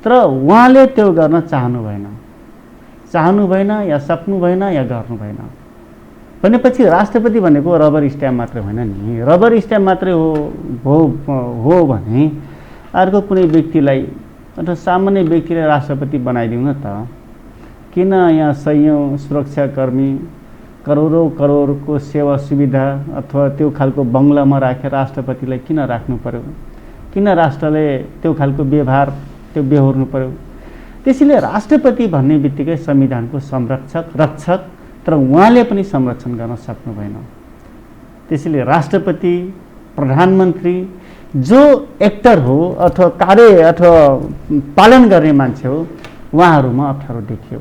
Speaker 7: तर उहाँले त्यो गर्न चाहनु भएन या सक्नु भएन या गर्नु भएन भनेपछि राष्ट्रपति भनेको रबर स्ट्याम्प मात्र होइन नि। रबर स्ट्याम्प मात्रै हो भने अर्को कुनै व्यक्तिलाई अथवा सामान्य व्यक्तिलाई राष्ट्रपति बनाइदिउँ न त। किन यहाँ सयौँ सुरक्षाकर्मी, करोडौँ करोडको सेवा सुविधा अथवा त्यो खालको बङ्गलामा राखेर राष्ट्रपतिलाई किन राख्नु पर्यो? किन राष्ट्रले त्यो खालको व्यवहार, त्यो बेहोर्नु पर्यो? त्यसैले राष्ट्रपति भन्ने बित्तिकै संविधानको संरक्षक, रक्षक, तर उहाँले पनि संरक्षण गर्न सक्नु भएन। त्यसैले राष्ट्रपति, प्रधानमन्त्री जो एक्टर हो अथवा कार्य अथवा पालन गर्ने मान्छे हो, उहाँहरूमा अप्ठ्यारो देखियो।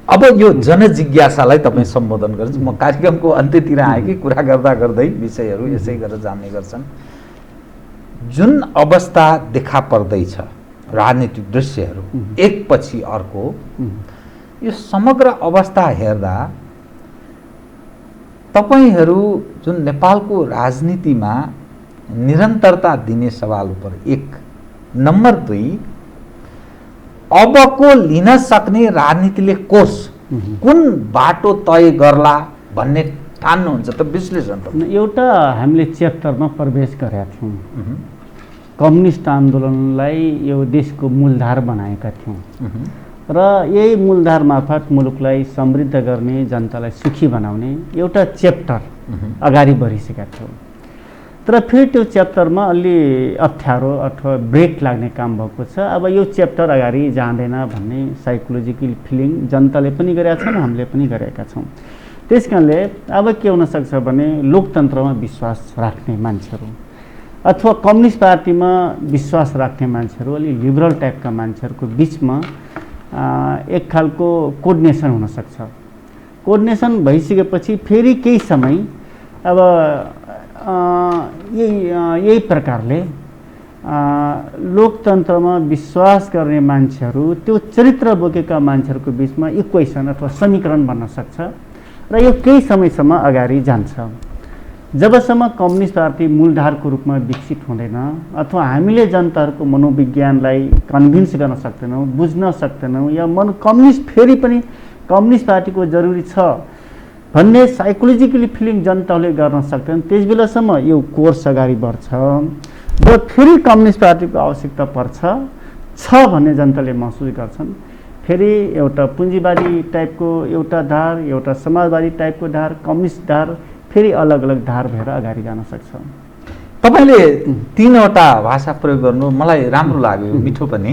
Speaker 6: अब यो जनजिज्ञासालाई तपाईँ सम्बोधन गर्छ। म कार्यक्रमको अन्त्यतिर आएँ कि कुरा गर्दा गर्दै विषयहरू यसै गरेर जान्ने गर्छन्। जुन अवस्था देखा पर्दैछ, राजनीतिक दृश्यहरू एकपछि अर्को, यो समग्र अवस्था हेर्दा तपाईहरू जुन नेपालको राजनीतिमा निरन्तरता दिने सवाल उपर एक, नम्बर 2 अबको लिन सक्ने राजनीतिले कोर्स कुन बाटो तय गर्ला भन्ने ठान्नुहुन्छ त विश्लेषण त?
Speaker 7: एउटा हामीले च्याप्टरमा प्रवेश गरेका थियौँ। कम्युनिस्ट आन्दोलनलाई यो देशको मूलधार बनाएका थियौँ र यही मूलधार मार्फत मुलुकलाई समृद्ध गर्ने, जनतालाई सुखी बनाउने एउटा च्याप्टर अगाडि बढिसकेका थियौँ। तर फेरि त्यो च्याप्टरमा अलि अप्ठ्यारो अथवा ब्रेक लाग्ने काम भएको छ। अब यो च्याप्टर अगाडि जाँदैन भन्ने साइकोलोजिकल फिलिङ जनताले पनि गरेका छन्, हामीले पनि गरेका छौँ। त्यस कारणले अब के हुनसक्छ भने लोकतन्त्रमा विश्वास राख्ने मान्छेहरू अथवा कम्युनिस्ट पार्टीमा विश्वास राख्ने मान्छेहरू, अलि लिबरल टाइपका मान्छेहरूको बिचमा एक खालको कोर्डिनेसन हुनसक्छ। कोर्डिनेसन भइसकेपछि फेरि केही समय अब यही प्रकारले लोकतन्त्रमा विश्वास गर्ने मान्छेहरू त्यो चरित्र बोकेका मान्छेहरूको बिचमा इक्वेसन अथवा समीकरण बन्न सक्छ र यो केही समयसम्म अगाडि जान्छ। जबसम्म कम्युनिस्ट पार्टी मूलधारको रूपमा विकसित हुँदैन अथवा हामीले जनताहरूको मनोविज्ञानलाई कन्भिन्स गर्न सक्दैनौँ, बुझ्न सक्दैनौँ, या कम्युनिस्ट फेरि पनि कम्युनिस्ट पार्टीको जरुरी छ भन्ने साइकोलोजिकली फिलिङ जनताले गर्न सक्दैन, त्यस बेलासम्म यो कोर्स अगाडि बढ्छ र फेरि कम्युनिस्ट पार्टीको आवश्यकता पर्छ भन्ने जनताले महसुस गर्छन्। फेरि एउटा पुँजीवादी टाइपको एउटा धार, एउटा समाजवादी टाइपको धार, कम्युनिस्ट धार, फेरि अलग अलग धार भएर अगाडि जान सक्छ।
Speaker 6: तपाईँले तीनवटा भाषा प्रयोग गर्नु मलाई राम्रो लाग्यो, मिठो पनि।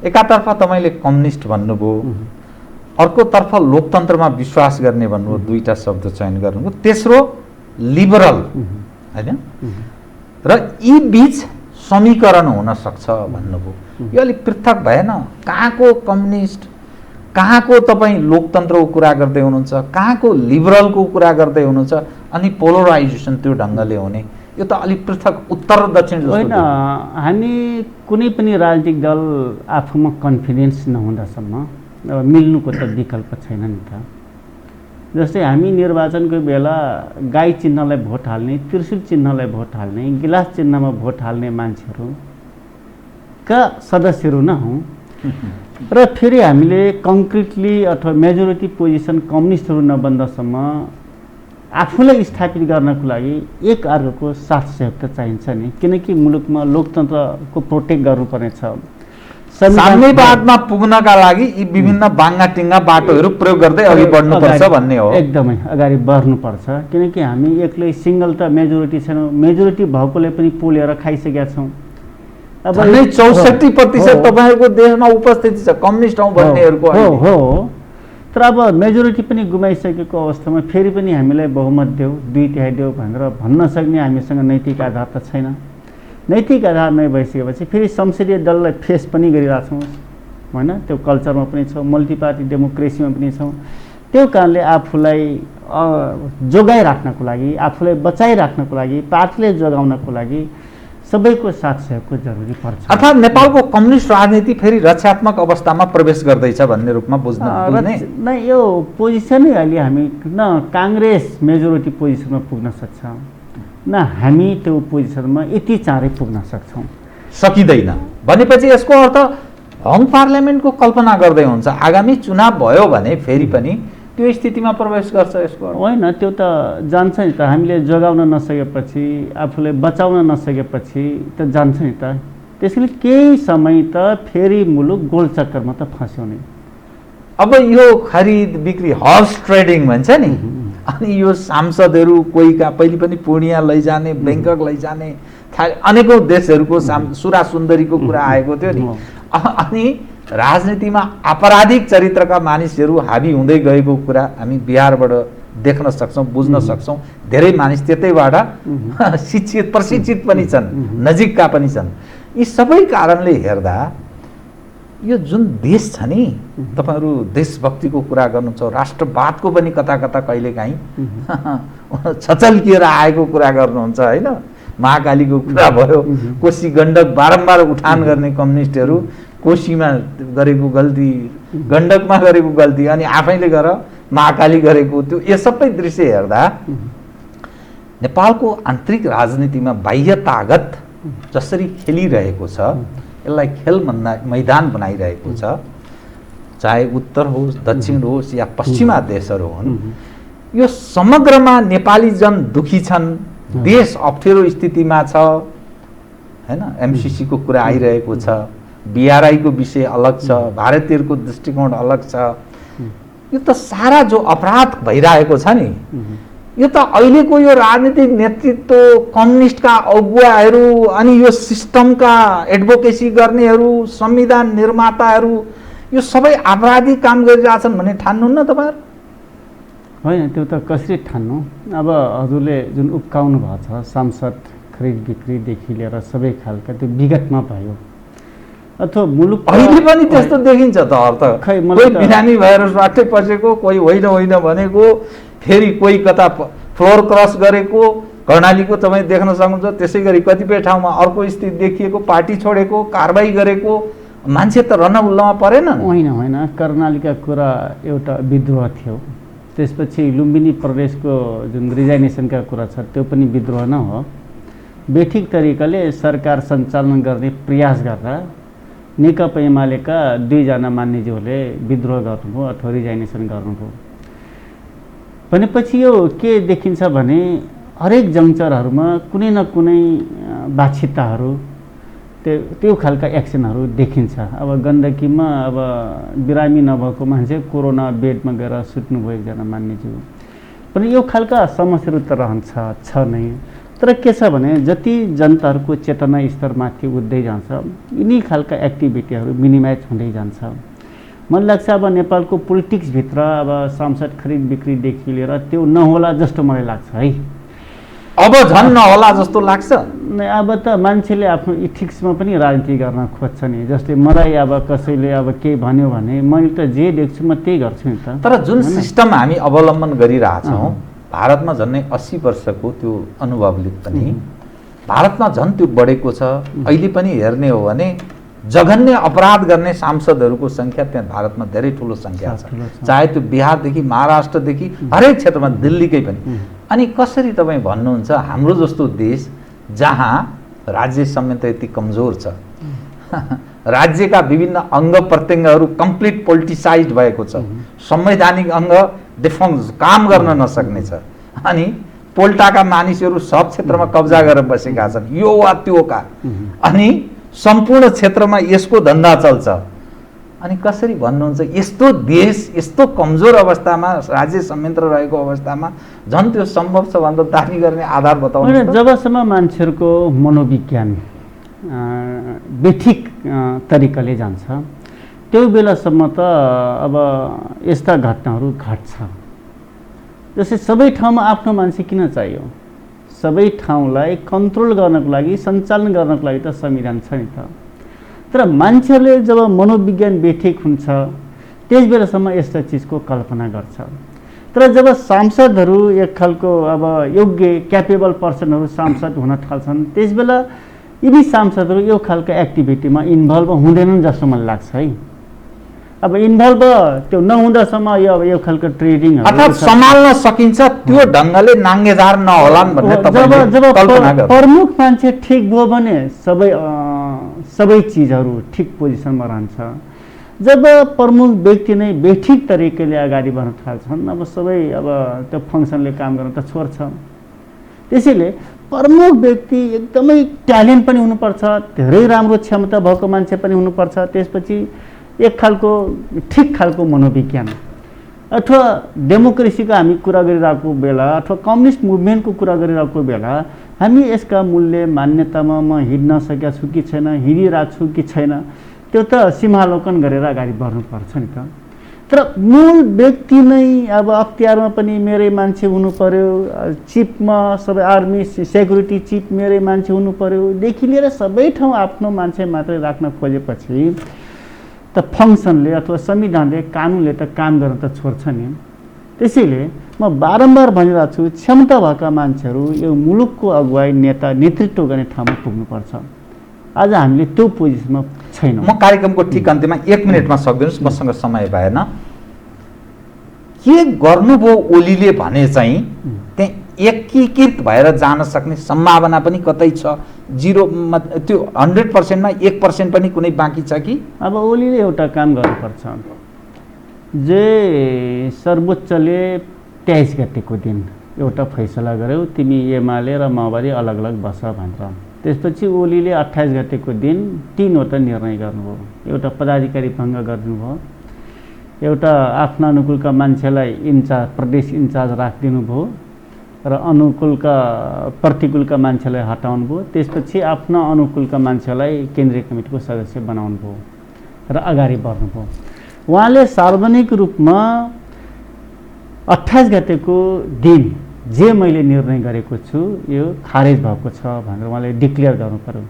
Speaker 6: एकातर्फ तपाईँले कम्युनिस्ट भन्नुभयो, अर्कोतर्फ लोकतन्त्रमा विश्वास गर्ने भन्नुभयो, दुईटा शब्द चयन गर्नुभयो, तेस्रो लिबरल, होइन? र यी बीच समीकरण हुन सक्छ भन्नुभयो। यो अलिक पृथक भएन? कहाँको कम्युनिस्ट, कहाँको तपाईँ लोकतन्त्रको कुरा गर्दै हुनुहुन्छ, कहाँको लिबरलको कुरा गर्दै हुनुहुन्छ, अनि पोलराइजेसन त्यो ढङ्गले हुने, यो त अलिक पृथक उत्तर र दक्षिण जस्तो
Speaker 7: होइन। हामी कुनै पनि राजनीतिक दल आफूमा कन्फिडेन्स नहुँदासम्म मिल्नुको त विकल्प छैन नि त। जस्तै हामी निर्वाचनको बेला गाई चिन्हलाई भोट हाल्ने, त्रिशूल चिन्हलाई भोट हाल्ने, गिलास चिन्हमा भोट हाल्ने मान्छेहरूका सदस्यहरू नहौँ र फेरि हामीले कङ्क्रिटली अथवा मेजोरिटी पोजिसन कम्युनिस्टहरू नबन्दासम्म आफूलाई स्थापित गर्नको लागि एक अर्कोको साथ सहयोग त चाहिन्छ नि, किनकि मुलुकमा लोकतन्त्रको प्रोटेक्ट गर्नुपर्ने छ।
Speaker 6: साम्यवादमा पुग्नका लागि यी विभिन्न बाङ्गाटिङ्गा बाटोहरू प्रयोग गर्दै अघि बढ्नुपर्छ भन्ने हो।
Speaker 7: एकदमै अगाडि बढ्नुपर्छ, किनकि हामी एक्लै सिङ्गल त मेजोरिटी छैनौँ, मेजोरिटी भएकोले पनि पोलेर खाइसकेका छौँ।
Speaker 6: अब 64% तपाईँहरूको देशमा उपस्थिति छ कम्युनिस्ट हौँ भन्नेहरूको।
Speaker 7: हो, तर अब मेजोरिटी पनि गुमाइसकेको अवस्थामा फेरि पनि हामीलाई बहुमत देऊ, 2/3 देऊ भनेर भन्न सक्ने हामीसँग नैतिक आधार त छैन। नैतिक आधार नै भइसकेपछि फेरि संसदीय दललाई फेस पनि गरिरहेछौँ, होइन? त्यो कल्चरमा पनि छौँ, मल्टी पार्टी डेमोक्रेसीमा पनि छौँ। त्यो कारणले आफूलाई जोगाइराख्नको लागि, आफूलाई बचाइराख्नको लागि, पार्टीलाई जोगाउनको लागि सबैको साथ सहयोगको जरुरी पर्छ।
Speaker 6: अर्थात् नेपालको कम्युनिस्ट राजनीति फेरि रक्षात्मक अवस्थामा प्रवेश गर्दैछ भन्ने रूपमा बुझ्ने
Speaker 7: न। यो पोजिसनै अहिले हामी न काङ्ग्रेस मेजोरिटी पोजिसनमा पुग्न सक्छ, न हामी त्यो पोजिसनमा यति चाँडै पुग्न सक्छौँ,
Speaker 6: सकिँदैन। भनेपछि यसको अर्थ हङ पार्लियामेन्टको कल्पना गर्दै हुन्छ, आगामी चुनाव भयो भने फेरि पनि त्यो स्थितिमा प्रवेश गर्छ यसको अर्थ?
Speaker 7: होइन, त्यो त जान्छ नि त। हामीले जोगाउन नसकेपछि, आफूलाई बचाउन नसकेपछि त जान्छ नि त। त्यसैले केही समय त फेरि मुलुक गोलचक्करमा त फस्यो नि।
Speaker 6: अब यो खरिद बिक्री हर्स ट्रेडिङ भन्छ नि, अनि यो सांसदहरू कोही कहाँ पहिले पनि पूर्णिया लैजाने, ब्याङ्कक लैजाने, अनेकौँ देशहरूको सुरा सुन्दरीको कुरा आएको थियो नि। अनि राजनीतिमा आपराधिक चरित्रका मानिसहरू हाबी हुँदै गएको कुरा हामी बिहारबाट देख्न सक्छौँ, बुझ्न सक्छौँ। धेरै मानिस त्यतैबाट शिक्षित प्रशिक्षित पनि छन्, नजिकका पनि छन्। यी सबै कारणले हेर्दा यो जुन देश छ नि, तपाईँहरू देशभक्तिको कुरा गर्नुहुन्छ, राष्ट्रवादको पनि कता कता कहिलेकाहीँ छचल्किएर आएको कुरा गर्नुहुन्छ, होइन? महाकालीको कुरा भयो, कोशी गण्डक बारम्बार उठान गर्ने कम्युनिस्टहरू, कोशीमा गरेको गल्ती, गण्डकमा गरेको गल्ती, अनि आफैले गर महाकाली गरेको, त्यो यो सबै दृश्य हेर्दा नेपालको आन्तरिक राजनीतिमा बाह्य तागत जसरी खेलिरहेको छ, यसलाई खेल मैदान बनाइरहेको छ, चाहे उत्तर होस्, दक्षिण होस् या पश्चिमा देशहरू हुन्, यो समग्रमा नेपाली जन दुखी छन्, देश अप्ठ्यारो स्थितिमा छ, होइन? एमसिसीको कुरा आइरहेको छ, बिआरआईको विषय अलग छ, भारतीयहरूको दृष्टिकोण अलग छ। यो त सारा जो अपराध भइरहेको छ नि, यो त अहिलेको यो राजनीतिक नेतृत्व, कम्युनिस्टका अगुवाहरू, अनि यो सिस्टमका एडभोकेसी गर्नेहरू, संविधान निर्माताहरू, यो सबै आपराधिक काम गरिरहेछन् भन्ने ठान्नुहुन्न तपाईँहरू?
Speaker 7: होइन, त्यो त कसरी ठान्नु? अब हजुरले जुन उब्काउनु भएको छ, सांसद खरिद बिक्रीदेखि लिएर सबै खालका त्यो विगतमा भयो, अथवा मुलुक
Speaker 6: अहिले पनि त्यस्तो देखिन्छ त। अर्थ कोही बिरामी भएर स्वास्थ्य पसेको, कोही होइन भनेको, फेरि कोही कता फ्लोर क्रस गरेको, कर्णालीको तपाईँ देख्न सक्नुहुन्छ। त्यसै गरी कतिपय ठाउँमा अर्को स्थिति देखिएको, पार्टी छोडेको, कारबाही गरेको, मान्छे त रन्नउल्लमा परेन।
Speaker 7: होइन, कर्णालीका कुरा एउटा विद्रोह थियो। त्यसपछि लुम्बिनी प्रदेशको जुन रिजाइनेसनका कुरा छ त्यो पनि विद्रोह न हो। बेठिक तरिकाले सरकार सञ्चालन गर्ने प्रयास गर्दा नेकपा एमालेका 2 जना मान्यज्यूहरूले विद्रोह गर्नुभयो अथवा रिजाइनेसन गर्नुभयो। भनेपछि यो के देखिन्छ भने हरेक जङ्क्चरहरूमा कुनै न कुनै बाछिताहरू त्यो खालका एक्सनहरू देखिन्छ। अब गण्डकीमा अब बिरामी नभएको मान्छे कोरोना बेडमा गएर सुत्नुभयो एकजना मान्यज्यू। पनि यो खालका समस्याहरू त रहन्छ छ नै। तर के छ भने जति जनताहरूको चेतना स्तर माथि उठ्दै जान्छ यिनी खालका एक्टिभिटीहरू मिनिमाइज हुँदै जान्छ। मलाई लाग्छ अब नेपालको पोलिटिक्सभित्र अब सांसद खरिद बिक्रीदेखि लिएर त्यो नहोला जस्तो मलाई लाग्छ है।
Speaker 6: अब झन् नहोला जस्तो लाग्छ।
Speaker 7: अब त मान्छेले आफ्नो इथिक्समा पनि राजनीति गर्न खोज्छ नि। जस्तै मलाई अब कसैले अब केही भन्यो भने मैले त जे देख्छु म त्यही गर्छु नि त।
Speaker 6: तर जुन सिस्टम हामी अवलम्बन गरिरहेछौँ भारतमा झन्नै 80 वर्षको त्यो अनुभवले पनि भारतमा झन् त्यो बढेको छ। अहिले पनि हेर्ने हो भने जघन्य अपराध गर्ने सांसदहरूको सङ्ख्या त्यहाँ भारतमा धेरै ठुलो सङ्ख्या छ। चाहे त्यो बिहारदेखि महाराष्ट्रदेखि हरेक क्षेत्रमा, दिल्लीकै पनि। अनि कसरी तपाईँ भन्नुहुन्छ हाम्रो जस्तो देश जहाँ राज्य संयन्त्र यति कमजोर छ, राज्यका विभिन्न अङ्ग प्रत्यङ्गहरू कम्प्लिट पोलिटिसाइज भएको छ, संवैधानिक अङ्ग डिफङ्स काम गर्न नसक्ने छ, अनि पोल्टाका मानिसहरू सब क्षेत्रमा कब्जा गरेर बसेका छन्, यो वा त्यो का, अनि सम्पूर्ण क्षेत्रमा यसको धन्दा चल्छ। अनि कसरी भन्नुहुन्छ यस्तो देश यस्तो कमजोर अवस्थामा राज्य संयन्त्र रहेको अवस्थामा झन् त्यो सम्भव छ भनेर दाबी गर्ने आधार बताउनु।
Speaker 7: जबसम्म मान्छेहरूको मनोविज्ञान बेठिक तरिकाले जान्छ त्यो बेलासम्म त अब यस्ता घटनाहरू घट्छ। जस्तै सबै ठाउँमा आफ्नो मान्छे किन चाहियो? सबै ठाउँलाई कन्ट्रोल गर्नको लागि, सञ्चालन गर्नको लागि त संविधान छ नि त। तर मान्छेहरूले जब मनोविज्ञान बेठिक हुन्छ त्यस बेलासम्म यस्ता चिजको कल्पना गर्छ। तर जब सांसदहरू एक खालको अब योग्य क्यापेबल पर्सनहरू सांसद हुन थाल्छन् त्यस बेला यिनी सांसदहरू यो खालको एक्टिभिटीमा इन्भल्भ हुँदैनन् जस्तो मलाई लाग्छ है। अब इन्भल्भ त्यो नहुँदासम्म यो खालको ट्रेडिङ
Speaker 6: अर्थात् सम्हाल्न सकिन्छ त्यो ढङ्गले नाङ्गेदार नहोलान् भन्ने तपाईले
Speaker 7: जब
Speaker 6: कल्पना गर्नु।
Speaker 7: प्रमुख मान्छे ठिक भयो भने सबै चिजहरू ठिक पोजिसनमा रहन्छ। जब प्रमुख व्यक्ति नै बेठिक तरिकाले अगाडि बढ्न थाल्छन् अब सबै अब त्यो फङ्सनले काम गर्न त छोड्छ। त्यसैले प्रमुख व्यक्ति एकदमै ट्यालेन्ट पनि हुनुपर्छ, धेरै राम्रो क्षमता भएको मान्छे पनि हुनुपर्छ। त्यसपछि एक खालको ठिक खालको मनोविज्ञान अथवा डेमोक्रेसीको हामी कुरा गरिरहेको बेला अथवा कम्युनिस्ट मुभमेन्टको कुरा गरिरहेको बेला हामी यसका मूल्य मान्यतामा म हिँड्न सकेका छु कि छैन, हिँडिरहेको छु कि छैन, त्यो त सीमालोकन गरेर अगाडि बढ्नुपर्छ नि त। तर मूल व्यक्ति नै अब अख्तियारमा पनि मेरै मान्छे हुनु पर्यो, चिफमा सबै आर्मी सेक्युरिटी चिफ मेरै मान्छे हुनु पर्यो देखि लिएर सबै ठाउँ आफ्नो मान्छे मात्रै राख्न खोजेपछि त फङ्सनले अथवा संविधानले कानुनले त काम गर्न त छोड्छ नि। त्यसैले म बारम्बार भनिरहेको छु क्षमता भएका मान्छेहरू यो मुलुकको अगुवाई नेता नेतृत्व गर्ने ठाउँमा पुग्नुपर्छ। आज हामीले त्यो पोजिसनमा छैनौँ।
Speaker 6: म कार्यक्रमको ठिक अन्त्यमा 1 मिनटमा सक्दिनुहोस्, मसँग समय भएन। के गर्नुभयो ओलीले भने चाहिँ त्यहाँ एकीकृत भएर जान सक्ने सम्भावना पनि कतै छ? 0 त्यो 100%मा 1% पनि कुनै बाँकी छ कि?
Speaker 7: अब ओलीले एउटा काम गर्नुपर्छ। जे सर्वोच्चले 23 गतेको दिन एउटा फैसला गर्यो तिमी एमाले र माओवादी अलग अलग बस भनेर। त्यसपछि ओलीले 28 गतेको दिन 3वटा निर्णय गर्नुभयो। एउटा पदाधिकारी भङ्ग गर्नुभयो, एउटा आफ्ना अनुकूलका मान्छेलाई प्रदेश इन्चार्ज राखिदिनु भयो र प्रतिकूलका मान्छेलाई हटाउनु भयो। त्यसपछि आफ्ना अनुकूलका मान्छेलाई केन्द्रीय कमिटीको सदस्य बनाउनु भयो र अगाडि बढ्नुभयो। उहाँले सार्वजनिक रूपमा 28 गतेको दिन जे मैले निर्णय गरेको छु यो खारेज भएको छ भनेर उहाँले डिक्लेयर गर्नु पर्यो।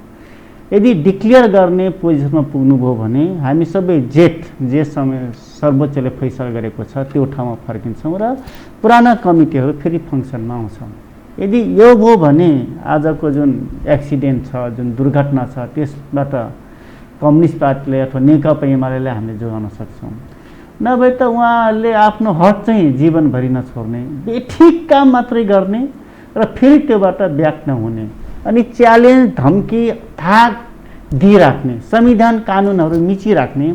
Speaker 7: यदि डिक्लेयर गर्ने पोजिसनमा पुग्नुभयो भने हामी सबै जे समय सर्वोच्चले फैसला गरेको छ त्यो ठाउँमा फर्किन्छौँ र पुराना कमिटीहरू फेरि फङ्सनमा आउँछौँ। यदि यो भयो भने आजको जुन एक्सिडेन्ट छ, जुन दुर्घटना छ, त्यसबाट कम्युनिस्ट पार्टीले अथवा नेकपा एमाले हामीले जोगाउन सक्छौँ। नभए त उहाँहरूले आफ्नो हक चाहिँ जीवनभरि नछोड्ने, बेठिक काम मात्रै गर्ने र फेरि त्योबाट ब्याक नहुने, अनि च्यालेन्ज धम्की थाहा दिइराख्ने, संविधान कानुनहरू मिचिराख्ने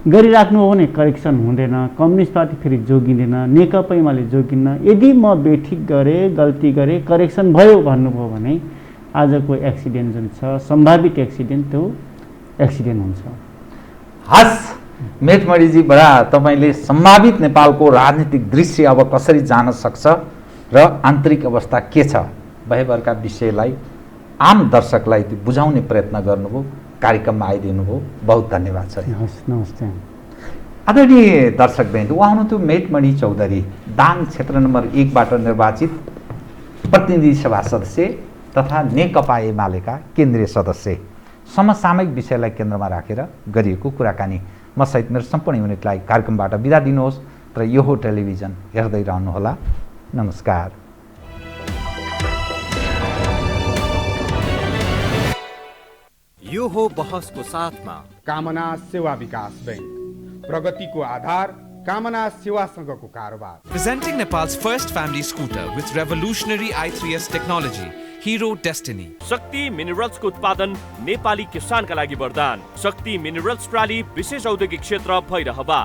Speaker 7: गरिराख्नु हो भने करेक्सन हुँदैन, कम्युनिस्ट पार्टी फेरि जोगिँदैन, नेकपा एमाले जोगिन्न। यदि म बेठिक गरेँ, गल्ती गरेँ, करेक्सन भयो भन्नुभयो भने आजको एक्सिडेन्ट जुन छ, सम्भावित एक्सिडेन्ट, त्यो एक्सिडेन्ट हुन्छ।
Speaker 6: हस् मेटमणिजी, बडा तपाईँले सम्भावित नेपालको राजनीतिक दृश्य अब कसरी जान सक्छ र आन्तरिक अवस्था के छ भएभरका विषयलाई आम दर्शकलाई बुझाउने प्रयत्न गर्नुभयो, कार्यक्रममा आइदिनु भयो, बहुत धन्यवाद छ।
Speaker 7: हस्, नमस्ते।
Speaker 6: आदरणीय दर्शकवृन्द, उहाँ हुनुहुन्थ्यो मेटमणि चौधरी, दाङ क्षेत्र नम्बर 1 बाट निर्वाचित प्रतिनिधि सभा सदस्य तथा नेकपा एमालेका केन्द्रीय सदस्य। समसामयिक विषयलाई केन्द्रमा राखेर गरिएको कुराकानी। म सहित मेरो सम्पूर्ण युनिटलाई कार्यक्रमबाट बिदा दिनुहोस् र यो हो टेलिभिजन हेर्दै रहनुहोला। नमस्कार।
Speaker 1: यो हो बहसको साथमा
Speaker 2: कामना सेवा विकास बैंक, प्रगतिको आधार कामना सेवासँगको कारोबार।
Speaker 3: Presenting Nepal's first family scooter with revolutionary i3s technology, Hero Destiny.
Speaker 4: शक्ति मिनरल्सको उत्पादन नेपाली किसानका लागि वरदान। शक्ति मिनरल्स प्रणाली विशेष औद्योगिक क्षेत्र भैरहवा।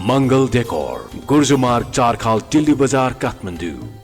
Speaker 5: मङ्गल डेकोर, गुर्जुमार्ग 4 खाल टिल्ली बजार काठमाडौँ।